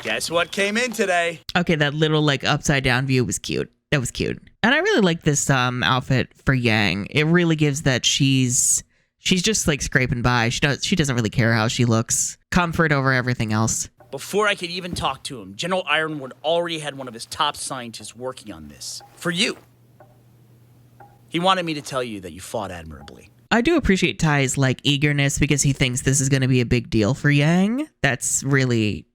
Guess what came in today? Okay, that little like upside down view was cute. That was cute. And I really like this outfit for Yang. It really gives that she's just like scraping by. She doesn't really care how she looks. Comfort over everything else. Before I could even talk to him, General Ironwood already had one of his top scientists working on this. For you. He wanted me to tell you that you fought admirably. I do appreciate Ty's like eagerness because he thinks this is going to be a big deal for Yang. That's really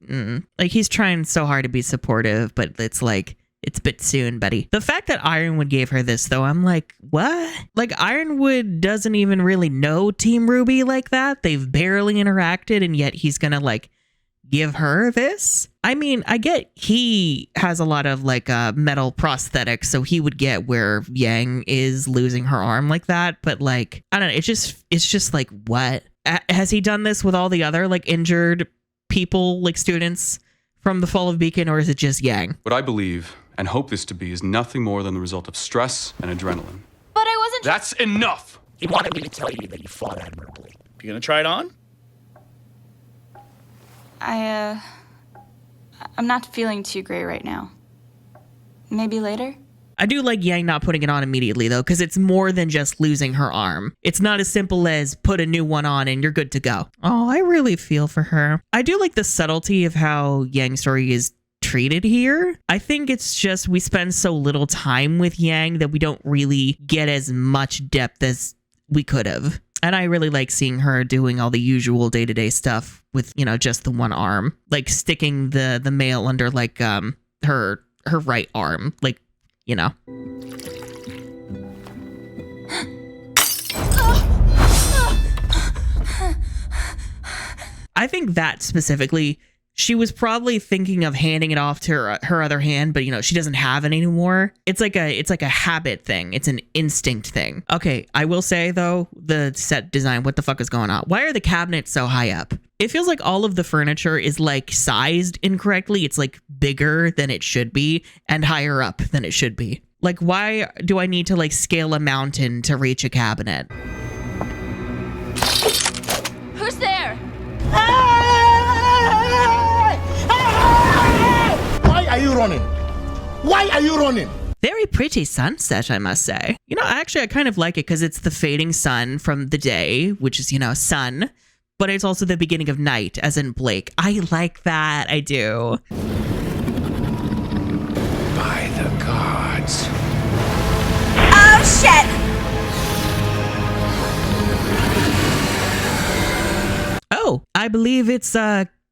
like he's trying so hard to be supportive, but it's like it's a bit soon, buddy. The fact that Ironwood gave her this though, I'm like, what? Like Ironwood doesn't even really know Team RWBY like that. They've barely interacted, and yet he's gonna like give her this. I mean, I get he has a lot of like metal prosthetics, so he would get where Yang is losing her arm like that. But like, I don't know. It's just like, what? Has he done this with all the other like injured people, like students from the fall of Beacon, or is it just Yang? What I believe and hope this to be is nothing more than the result of stress and adrenaline. But I wasn't. That's enough. He wanted me to tell you that you fought admirably. You gonna try it on? I'm not feeling too great right now. Maybe later? I do like Yang not putting it on immediately though, because it's more than just losing her arm. It's not as simple as put a new one on and you're good to go. Oh, I really feel for her. I do like the subtlety of how Yang's story is treated here. I think it's just we spend so little time with Yang that we don't really get as much depth as we could have. And I really like seeing her doing all the usual day-to-day stuff with, you know, just the one arm, like sticking the mail under like her right arm, like, you know. I think that specifically, she was probably thinking of handing it off to her other hand, but you know, she doesn't have it anymore. It's like a habit thing. It's an instinct thing. Okay, I will say though, the set design, what the fuck is going on? Why are the cabinets so high up? It feels like all of the furniture is like sized incorrectly. It's like bigger than it should be and higher up than it should be. Like, why do I need to like scale a mountain to reach a cabinet? Who's there? Why are you running? Why are you running? Very pretty sunset, I must say. You know, actually, I kind of like it because it's the fading sun from the day, which is, you know, sun, but it's also the beginning of night, as in Blake. I like that. I do. By the gods. Oh, shit! Oh, I believe it's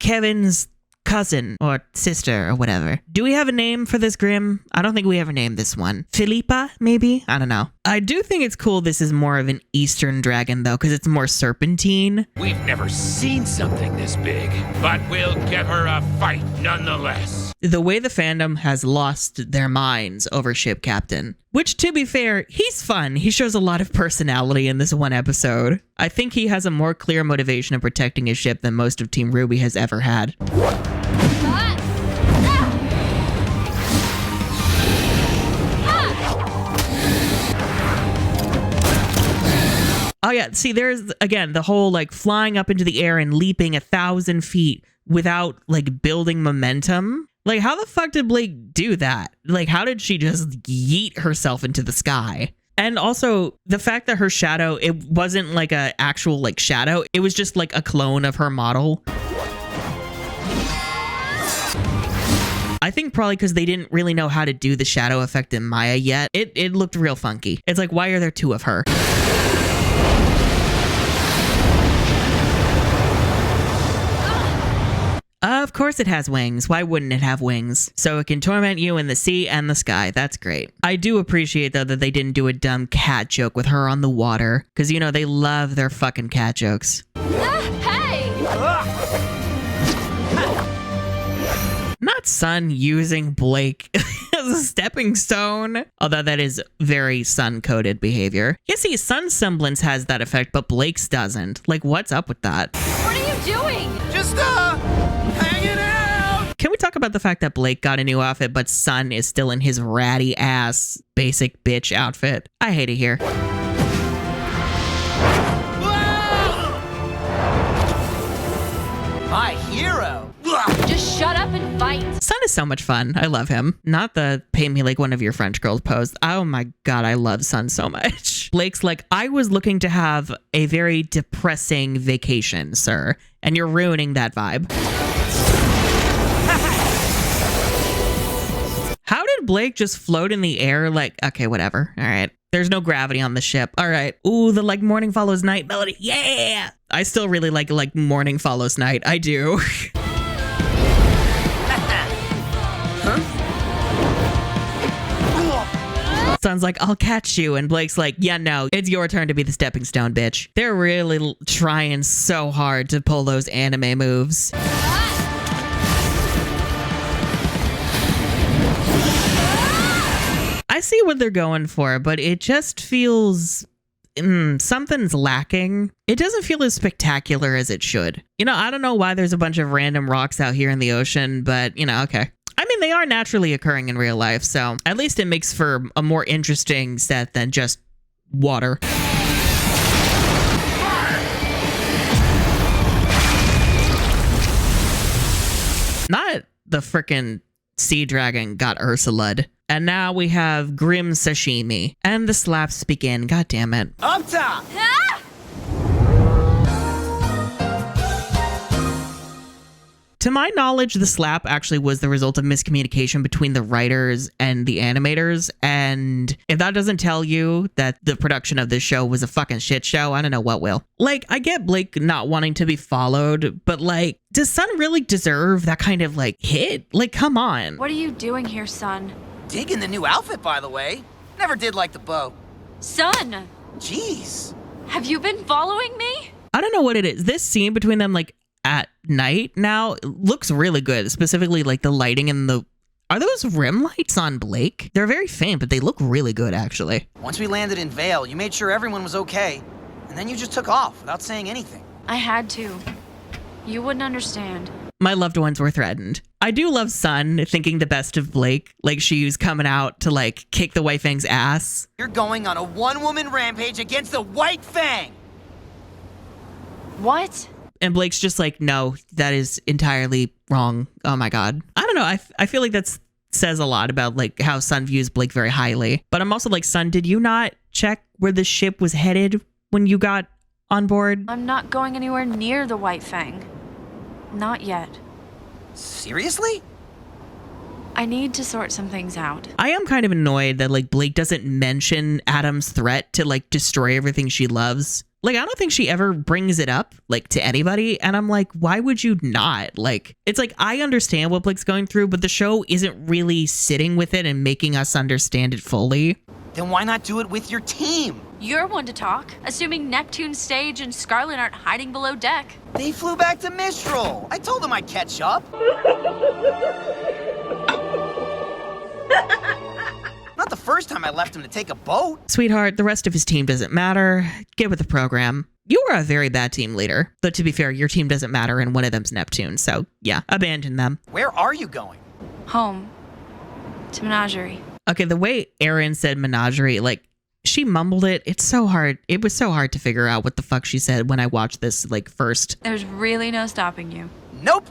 Kevin's cousin or sister or whatever. Do we have a name for this Grim? I don't think we ever named this one. Philippa, maybe? I don't know. I do think it's cool this is more of an Eastern dragon though, because it's more serpentine. We've never seen something this big, but we'll give her a fight nonetheless. The way the fandom has lost their minds over Ship Captain, which to be fair, he's fun. He shows a lot of personality in this one episode. I think he has a more clear motivation of protecting his ship than most of Team RWBY has ever had. Oh yeah, see, there's, again, the whole, like, flying up into the air and leaping 1,000 feet without, like, building momentum. Like, how the fuck did Blake do that? Like, how did she just yeet herself into the sky? And also, the fact that her shadow, it wasn't, like, a actual, like, shadow. It was just, like, a clone of her model. I think probably because they didn't really know how to do the shadow effect in Maya yet. It looked real funky. It's like, why are there two of her? Of course it has wings. Why wouldn't it have wings? So it can torment you in the sea and the sky. That's great. I do appreciate, though, that they didn't do a dumb cat joke with her on the water. Because, you know, they love their fucking cat jokes. Hey! Not Sun using Blake as a stepping stone. Although that is very Sun-coded behavior. You see, Sun's semblance has that effect, but Blake's doesn't. Like, what's up with that? What are you doing? Just, hanging out! Can we talk about the fact that Blake got a new outfit, but Sun is still in his ratty ass basic bitch outfit? I hate it here. My hero! Just shut up and fight. Sun is so much fun. I love him. Not the pay me like one of your French girls pose. Oh my god, I love Sun so much. Blake's like, I was looking to have a very depressing vacation, sir. And you're ruining that vibe. How did Blake just float in the air? Like, okay, whatever. All right. There's no gravity on the ship. All right. Ooh, the like morning follows night melody. Yeah. I still really like morning follows night. I do. Sun's like, I'll catch you. And Blake's like, yeah, no, it's your turn to be the stepping stone, bitch. They're really trying so hard to pull those anime moves. I see what they're going for, but it just feels something's lacking. It doesn't feel as spectacular as it should. You know, I don't know why there's a bunch of random rocks out here in the ocean, but, you know, okay. I mean, they are naturally occurring in real life, so at least it makes for a more interesting set than just water. Not the frickin' sea dragon got Ursula'd. And now we have Grim Sashimi. And the slaps begin. God damn it. Up top! Ah! To my knowledge, the slap actually was the result of miscommunication between the writers and the animators. And if that doesn't tell you that the production of this show was a fucking shit show, I don't know what will. Like, I get Blake not wanting to be followed, but like, does Sun really deserve that kind of like hit? Like, come on. What are you doing here, Sun? Digging the new outfit, by the way. Never did like the bow. Sun! Jeez. Have you been following me? I don't know what it is. This scene between them, like, at night now looks really good. Specifically, like, the lighting and the... Are those rim lights on Blake? They're very faint, but they look really good, actually. Once we landed in Vale, you made sure everyone was okay. And then you just took off without saying anything. I had to. You wouldn't understand. My loved ones were threatened. I do love Sun thinking the best of Blake. Like, she's coming out to, like, kick the White Fang's ass. You're going on a one-woman rampage against the White Fang! What? And Blake's just like, no, that is entirely wrong. Oh my god. I don't know. I feel like that's says a lot about like how Sun views Blake very highly. But I'm also like, Sun, did you not check where the ship was headed when you got on board? I'm not going anywhere near the White Fang. Not yet. Seriously? I need to sort some things out. I am kind of annoyed that like Blake doesn't mention Adam's threat to like destroy everything she loves. Like, I don't think she ever brings it up, like, to anybody. And I'm like, why would you not? Like, it's like, I understand what Blake's going through, but the show isn't really sitting with it and making us understand it fully. Then why not do it with your team? You're one to talk, assuming Neptune Stage and Scarlet aren't hiding below deck. They flew back to Mistral. I told them I'd catch up. Not the first time I left him to take a boat. Sweetheart, the rest of his team doesn't matter. Get with the program. You are a very bad team leader. Though to be fair, your team doesn't matter and one of them's Neptune. So yeah, abandon them. Where are you going? Home. To Menagerie. Okay, the way Erin said Menagerie, like, she mumbled it. It's so hard. It was so hard to figure out what the fuck she said when I watched this, like, first. There's really no stopping you. Nope.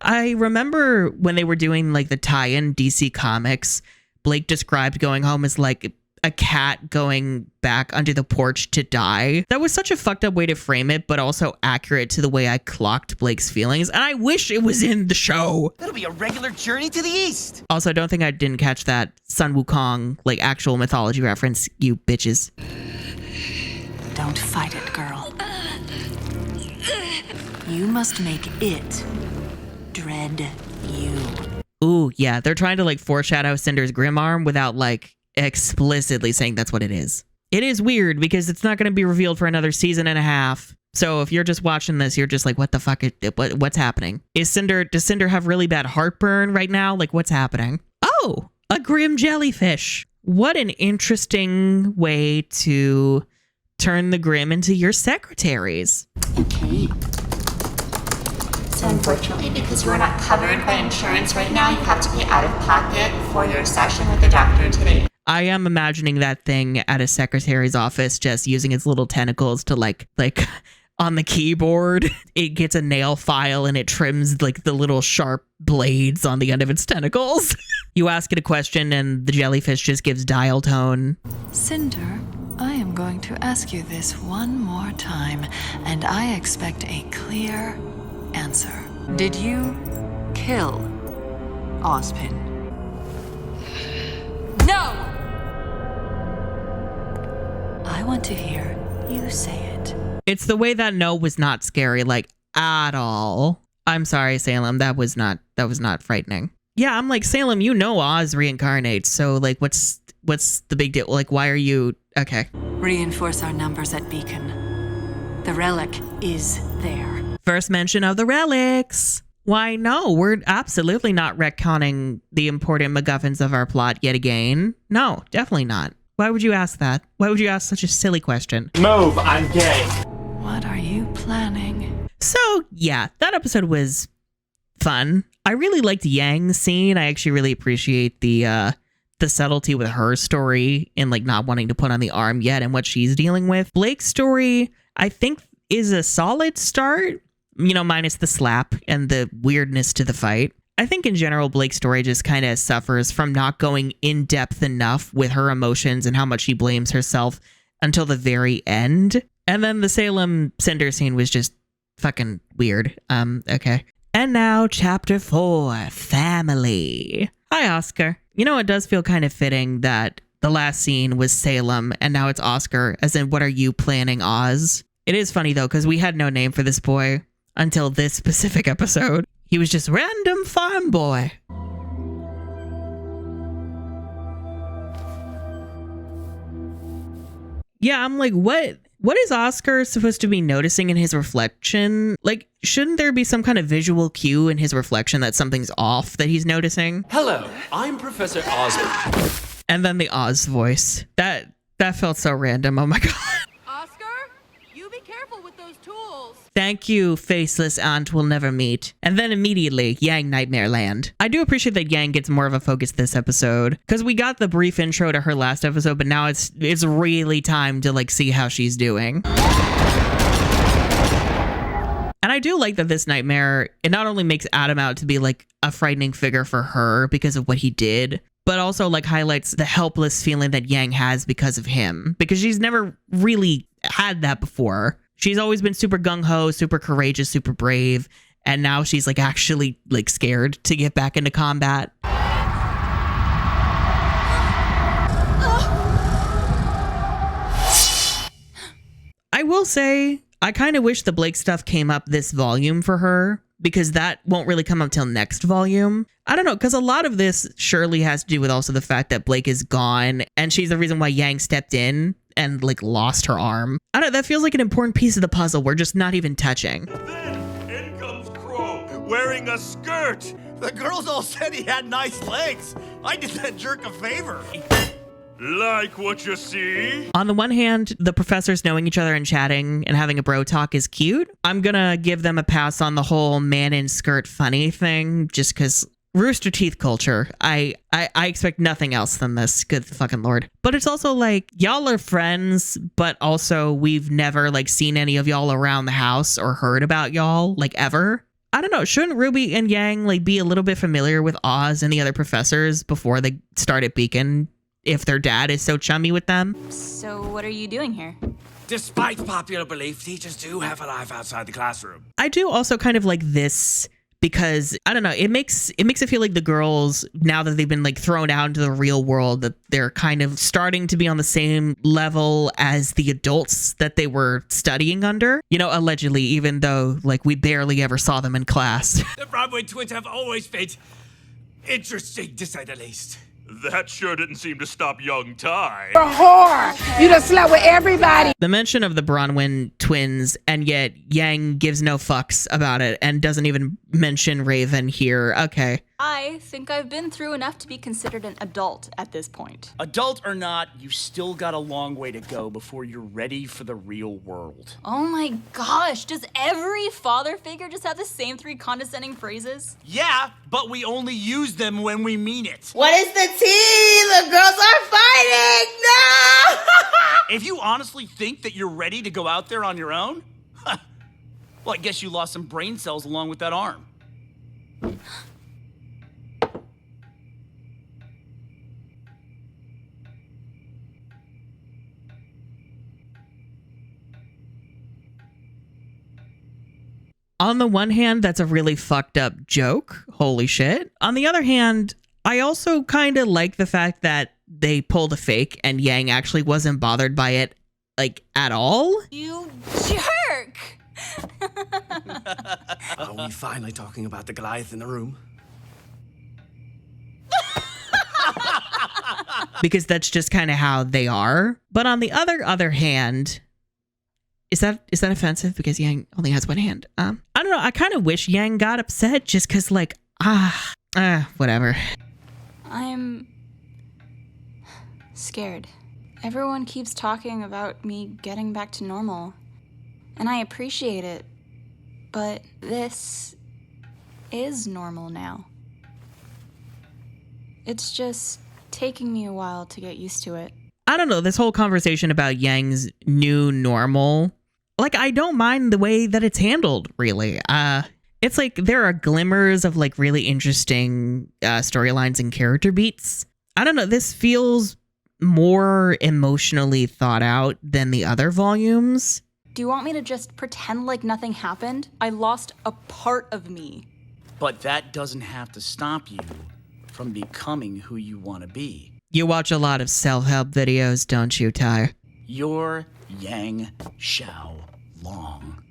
I remember when they were doing like the tie-in DC Comics, Blake described going home as like a cat going back under the porch to die. That was such a fucked up way to frame it, but also accurate to the way I clocked Blake's feelings. And I wish it was in the show. That'll be a regular journey to the east. Also, I don't think I didn't catch that Sun Wukong, like actual mythology reference, you bitches. Don't fight it, girl. You must make it dread you. Ooh, yeah, they're trying to like foreshadow Cinder's grim arm without like explicitly saying that's what it is. It is weird because it's not going to be revealed for another season and a half. So if you're just watching this, you're just like, what the fuck? What's happening? Does Cinder have really bad heartburn right now? Like, what's happening? Oh, a grim jellyfish. What an interesting way to turn the grim into your secretaries. Okay. So unfortunately, because you are not covered by insurance right now, you have to pay out of pocket for your session with the doctor today. I am imagining that thing at a secretary's office, just using its little tentacles to like on the keyboard, it gets a nail file and it trims like the little sharp blades on the end of its tentacles. You ask it a question and the jellyfish just gives dial tone. Cinder, I am going to ask you this one more time, and I expect a clear answer. Did you kill Ozpin? No! I want to hear you say it. It's the way that no was not scary, like, at all. I'm sorry, Salem. That was not frightening. Yeah, I'm like, Salem, you know Oz reincarnates, so like what's the big deal? Like, why are you okay? Reinforce our numbers at Beacon. The relic is there. First mention of the relics. Why, no, we're absolutely not retconning the important MacGuffins of our plot yet again. No, definitely not. Why would you ask that? Why would you ask such a silly question? Move, I'm gay. What are you planning? So, yeah, that episode was fun. I really liked Yang's scene. I actually really appreciate the subtlety with her story and like not wanting to put on the arm yet and what she's dealing with. Blake's story, I think, is a solid start, you know, minus the slap and the weirdness to the fight. I think in general, Blake's story just kind of suffers from not going in depth enough with her emotions and how much she blames herself until the very end. And then the Salem Cinder scene was just fucking weird. Okay. And now chapter 4, family. Hi, Oscar. You know, it does feel kind of fitting that the last scene was Salem and now it's Oscar, as in, what are you planning, Oz? It is funny though, because we had no name for this boy until this specific episode. He was just random farm boy. Yeah, I'm like, what is Oscar supposed to be noticing in his reflection? Like, shouldn't there be some kind of visual cue in his reflection that something's off that he's noticing? Hello, I'm Professor Osborne. And then the Oz voice. That felt so random. Oh my god. Thank you, faceless aunt we'll never meet. And then immediately, Yang Nightmare Land. I do appreciate that Yang gets more of a focus this episode, because we got the brief intro to her last episode, but now it's really time to like see how she's doing. And I do like that this nightmare, it not only makes Adam out to be like a frightening figure for her because of what he did, but also like highlights the helpless feeling that Yang has because of him, because she's never really had that before. She's always been super gung-ho, super courageous, super brave, and now she's like actually like scared to get back into combat. I will say, I kind of wish the Blake stuff came up this volume for her, because that won't really come up till next volume. I don't know, because a lot of this surely has to do with also the fact that Blake is gone, and she's the reason why Yang stepped in and like lost her arm. I don't know, that feels like an important piece of the puzzle we're just not even touching. Then in comes Crow, wearing a skirt. The girls all said he had nice legs. I did that jerk a favor. Like what you see? On the one hand, the professors knowing each other and chatting and having a bro talk is cute. I'm gonna give them a pass on the whole man in skirt funny thing, just because Rooster Teeth culture. I expect nothing else than this. Good fucking lord. But it's also like, y'all are friends, but also we've never like seen any of y'all around the house or heard about y'all like ever. I don't know. Shouldn't Ruby and Yang like be a little bit familiar with Oz and the other professors before they start at Beacon, if their dad is so chummy with them? So what are you doing here? Despite popular belief, teachers do have a life outside the classroom. I do also kind of like this because, I don't know, it makes it feel like the girls, now that they've been like thrown out into the real world, that they're kind of starting to be on the same level as the adults that they were studying under. You know, allegedly, even though like we barely ever saw them in class. The Broadway twins have always been interesting, to say the least. That sure didn't seem to stop young Ty. You're a whore! You done slept with everybody! The mention of the Bronwyn twins, and yet Yang gives no fucks about it and doesn't even mention Raven here. Okay. I think I've been through enough to be considered an adult at this point. Adult or not, you still got a long way to go before you're ready for the real world. Oh my gosh, does every father figure just have the same 3 condescending phrases? Yeah, but we only use them when we mean it. What is the tea? The girls are fighting! No! If you honestly think that you're ready to go out there on your own, well, I guess you lost some brain cells along with that arm. On the one hand, that's a really fucked up joke. Holy shit. On the other hand, I also kind of like the fact that they pulled a fake and Yang actually wasn't bothered by it, like, at all. You jerk! Are we finally talking about the Goliath in the room? Because that's just kind of how they are. But on the other hand, is that offensive? Because Yang only has one hand. I don't know. I kind of wish Yang got upset just because, like, whatever. I'm scared. Everyone keeps talking about me getting back to normal, and I appreciate it, but this is normal now. It's just taking me a while to get used to it. I don't know, this whole conversation about Yang's new normal, like, I don't mind the way that it's handled, really. It's like there are glimmers of like really interesting storylines and character beats. I don't know, this feels more emotionally thought out than the other volumes. Do you want me to just pretend like nothing happened? I lost a part of me. But that doesn't have to stop you from becoming who you want to be. You watch a lot of self-help videos, don't you, Ty? You're Yang Xiao Long.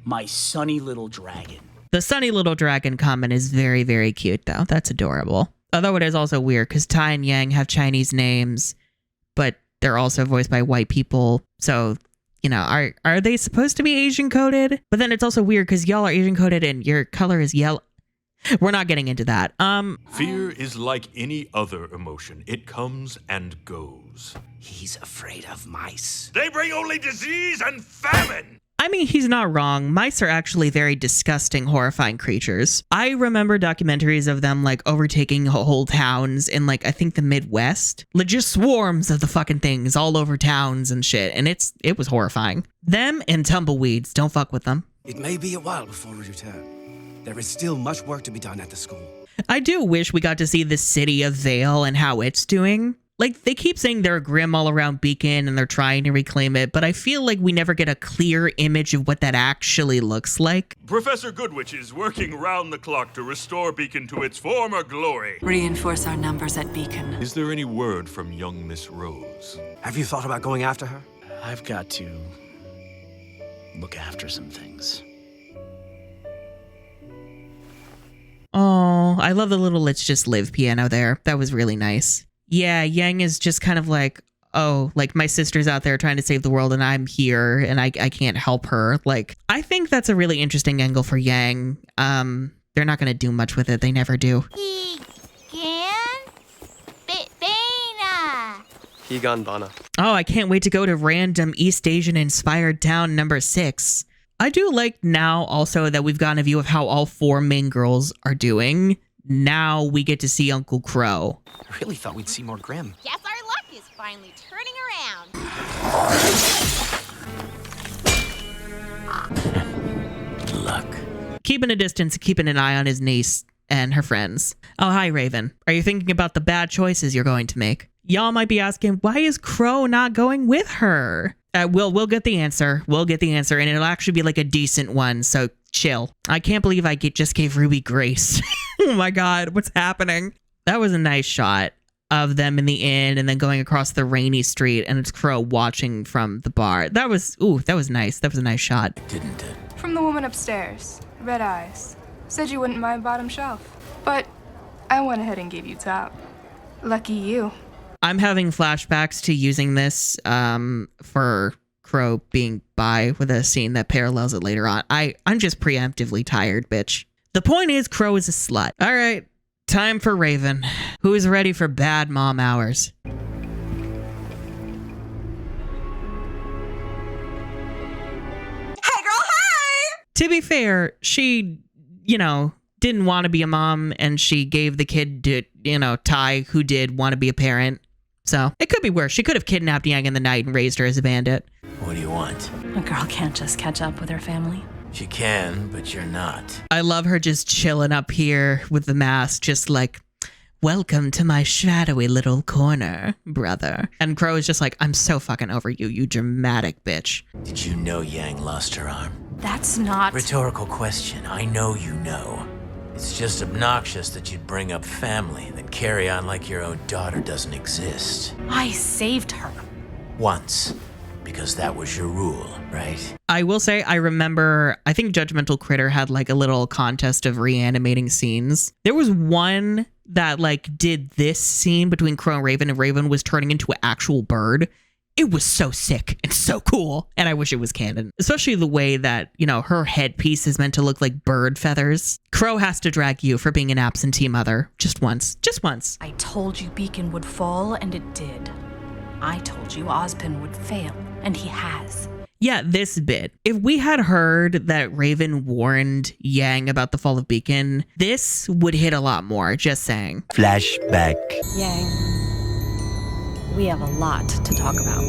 My sunny little dragon. The sunny little dragon comment is very, very cute, though. That's adorable. Although it is also weird, because Ty and Yang have Chinese names, but they're also voiced by white people. So, you know, are they supposed to be Asian-coded? But then it's also weird, because y'all are Asian-coded and your color is yellow. We're not getting into that. Fear is like any other emotion. It comes and goes. He's afraid of mice. They bring only disease and famine. I mean, he's not wrong. Mice are actually very disgusting, horrifying creatures. I remember documentaries of them, like, overtaking whole towns in, like, I think the Midwest. Like, just swarms of the fucking things all over towns and shit. And it was horrifying. Them and tumbleweeds. Don't fuck with them. It may be a while before we return. There is still much work to be done at the school. I do wish we got to see the city of Vale and how it's doing. Like, they keep saying they're grim all around Beacon and they're trying to reclaim it, but I feel like we never get a clear image of what that actually looks like. Professor Goodwitch is working round the clock to restore Beacon to its former glory. Reinforce our numbers at Beacon. Is there any word from young Miss Rose? Have you thought about going after her? I've got to look after some things. Oh, I love the little Let's Just Live piano there. That was really nice. Yeah, Yang is just kind of like, oh, like my sister's out there trying to save the world and I'm here and I can't help her. Like, I think that's a really interesting angle for Yang. They're not going to do much with it. They never do. Higan Bana. Oh, I can't wait to go to random East Asian inspired town number 6. I do like now also that we've gotten a view of how all 4 main girls are doing. Now we get to see Uncle Crow. I really thought we'd see more Grim. Guess our luck is finally turning around. Luck. Keeping a distance, keeping an eye on his niece and her friends. Oh, hi, Raven. Are you thinking about the bad choices you're going to make? Y'all might be asking, why is Crow not going with her? We'll get the answer. We'll get the answer, and it'll actually be like a decent one, so chill. I can't believe I just gave Ruby grace. Oh my god, what's happening? That was a nice shot of them in the inn and then going across the rainy street, and it's Crow watching from the bar. That was nice. That was a nice shot. Didn't it? From the woman upstairs, red eyes. Said you wouldn't mind bottom shelf. But I went ahead and gave you top. Lucky you. I'm having flashbacks to using this for Crow being bi with a scene that parallels it later on. I'm just preemptively tired, bitch. The point is, Crow is a slut. All right, time for Raven. Who is ready for bad mom hours? Hey, girl, hi! To be fair, she, didn't want to be a mom, and she gave the kid to, Ty, who did want to be a parent. So it could be worse. She could have kidnapped Yang in the night and raised her as a bandit. What do you want? A girl can't just catch up with her family. She can, but you're not. I love her just chilling up here with the mask, just like, welcome to my shadowy little corner, brother. And Crow is just like, I'm so fucking over you, you dramatic bitch. Did you know Yang lost her arm? That's not... Rhetorical question. I know you know. It's just obnoxious that you'd bring up family, then carry on like your own daughter doesn't exist. I saved her. Once. Because that was your rule, right? I will say, I remember, I think Judgmental Critter had like a little contest of reanimating scenes. There was one that like did this scene between Crow and Raven was turning into an actual bird. It was so sick and so cool, and I wish it was canon. Especially the way that, her headpiece is meant to look like bird feathers. Crow has to drag you for being an absentee mother. Just once. Just once. I told you Beacon would fall, and it did. I told you Ozpin would fail, and he has. Yeah, this bit. If we had heard that Raven warned Yang about the fall of Beacon, this would hit a lot more, just saying. Flashback. Yang, we have a lot to talk about.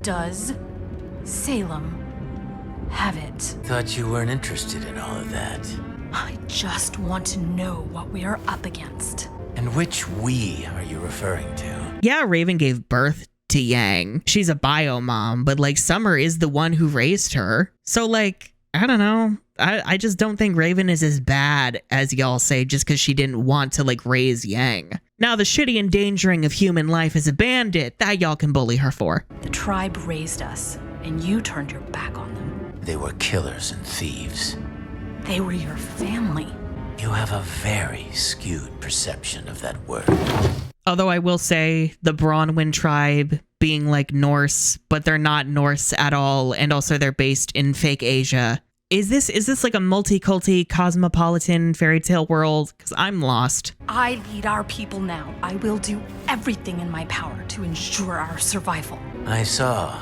Does Salem have it? Thought you weren't interested in all of that. I just want to know what we are up against. And which we are you referring to? Yeah, Raven gave birth to Yang. She's a bio mom, but like Summer is the one who raised her. So like, I don't know. I just don't think Raven is as bad as y'all say just because she didn't want to like raise Yang. Now the shitty endangering of human life as a bandit, that y'all can bully her for. The tribe raised us, and you turned your back on them. They were killers and thieves. They were your family. You have a very skewed perception of that word. Although I will say the Bronwyn tribe being like Norse, but they're not Norse at all, and also they're based in fake Asia. Is this like a multi-culti cosmopolitan fairy tale world? Because I'm lost. I lead our people now. I will do everything in my power to ensure our survival. I saw.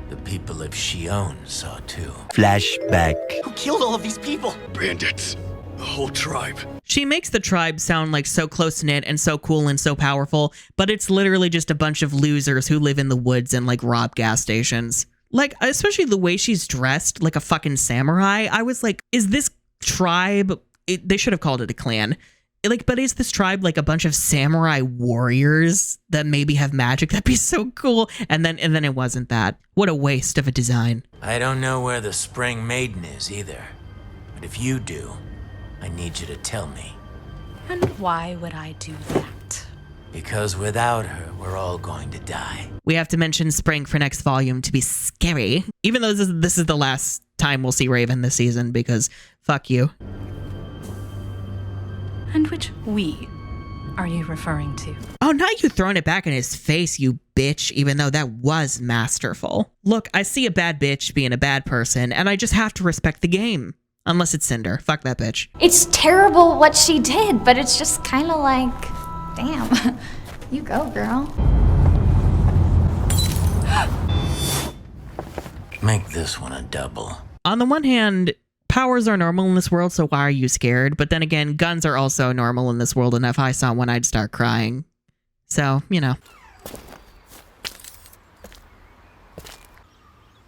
The people of Shion saw too. Flashback. Who killed all of these people? Bandits. The whole tribe. She makes the tribe sound like so close-knit and so cool and so powerful, but it's literally just a bunch of losers who live in the woods and like rob gas stations. Like, especially the way she's dressed like a fucking samurai. I was like, is this tribe, they should have called it a clan. Like, but is this tribe like a bunch of samurai warriors that maybe have magic? That'd be so cool. And then it wasn't that. What a waste of a design. I don't know where the Spring Maiden is either. But if you do, I need you to tell me. And why would I do that? Because without her, we're all going to die. We have to mention Spring for next volume to be scary. Even though this is the last time we'll see Raven this season, because fuck you. And which we are you referring to? Oh, not you throwing it back in his face, you bitch, even though that was masterful. Look, I see a bad bitch being a bad person, and I just have to respect the game. Unless it's Cinder. Fuck that bitch. It's terrible what she did, but it's just kind of like, damn, you go, girl. Make this one a double. On the one hand, powers are normal in this world, so why are you scared? But then again, guns are also normal in this world, and if I saw one, I'd start crying. So, you know.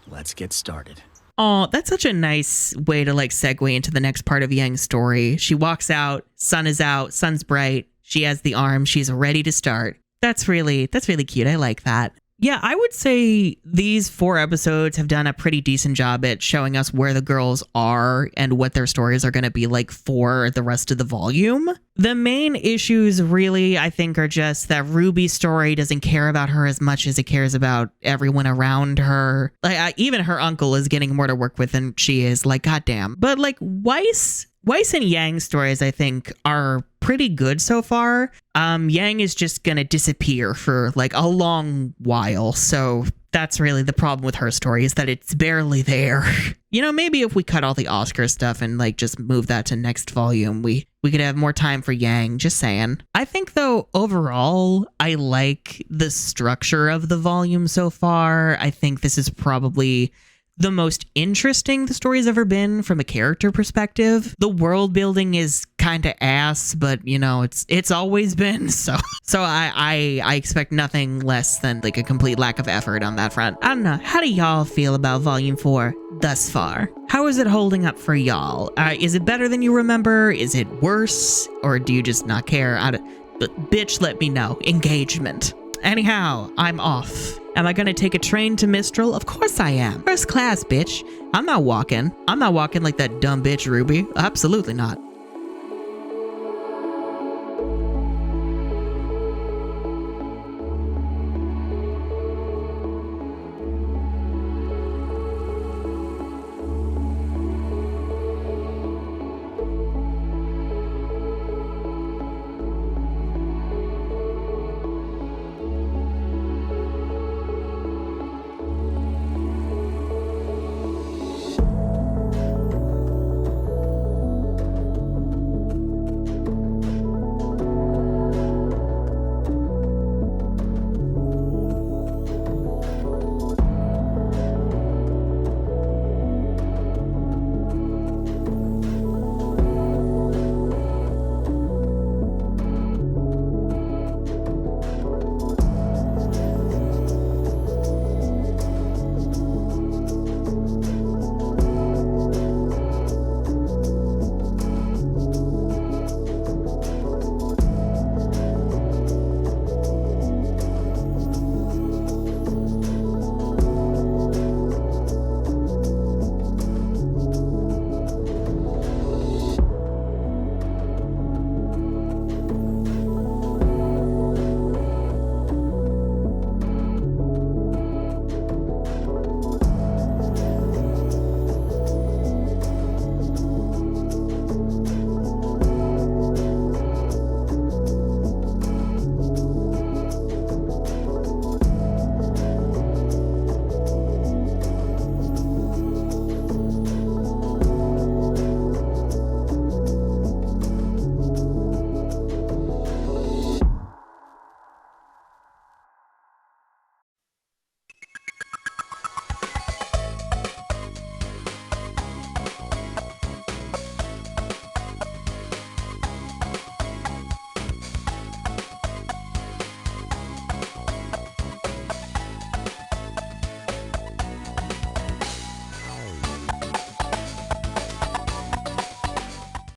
Let's get started. Oh, that's such a nice way to like segue into the next part of Yang's story. She walks out, sun is out, sun's bright. She has the arm, she's ready to start. That's really cute. I like that. Yeah, I would say these 4 episodes have done a pretty decent job at showing us where the girls are and what their stories are going to be like for the rest of the volume. The main issues really, I think, are just that Ruby's story doesn't care about her as much as it cares about everyone around her. Like, even her uncle is getting more to work with than she is. Like, goddamn. But like Weiss and Yang's stories, I think, are pretty good so far. Yang is just gonna disappear for like a long while, so that's really the problem with her story, is that it's barely there. You know, maybe if we cut all the Oscar stuff and like just move that to next volume, we could have more time for Yang, just saying. I think though, overall, I like the structure of the volume so far. I think this is probably the most interesting the story's ever been from a character perspective. The world building is kind of ass, but you know, it's always been so I expect nothing less than like a complete lack of effort on that front. I don't know. How do y'all feel about volume 4 thus far? How is it holding up for y'all? Is it better than you remember? Is it worse? Or do you just not care? But bitch, let me know. Engagement. Anyhow, I'm off. Am I gonna take a train to Mistral? Of course I am. First class, bitch. I'm not walking like that dumb bitch Ruby. Absolutely not.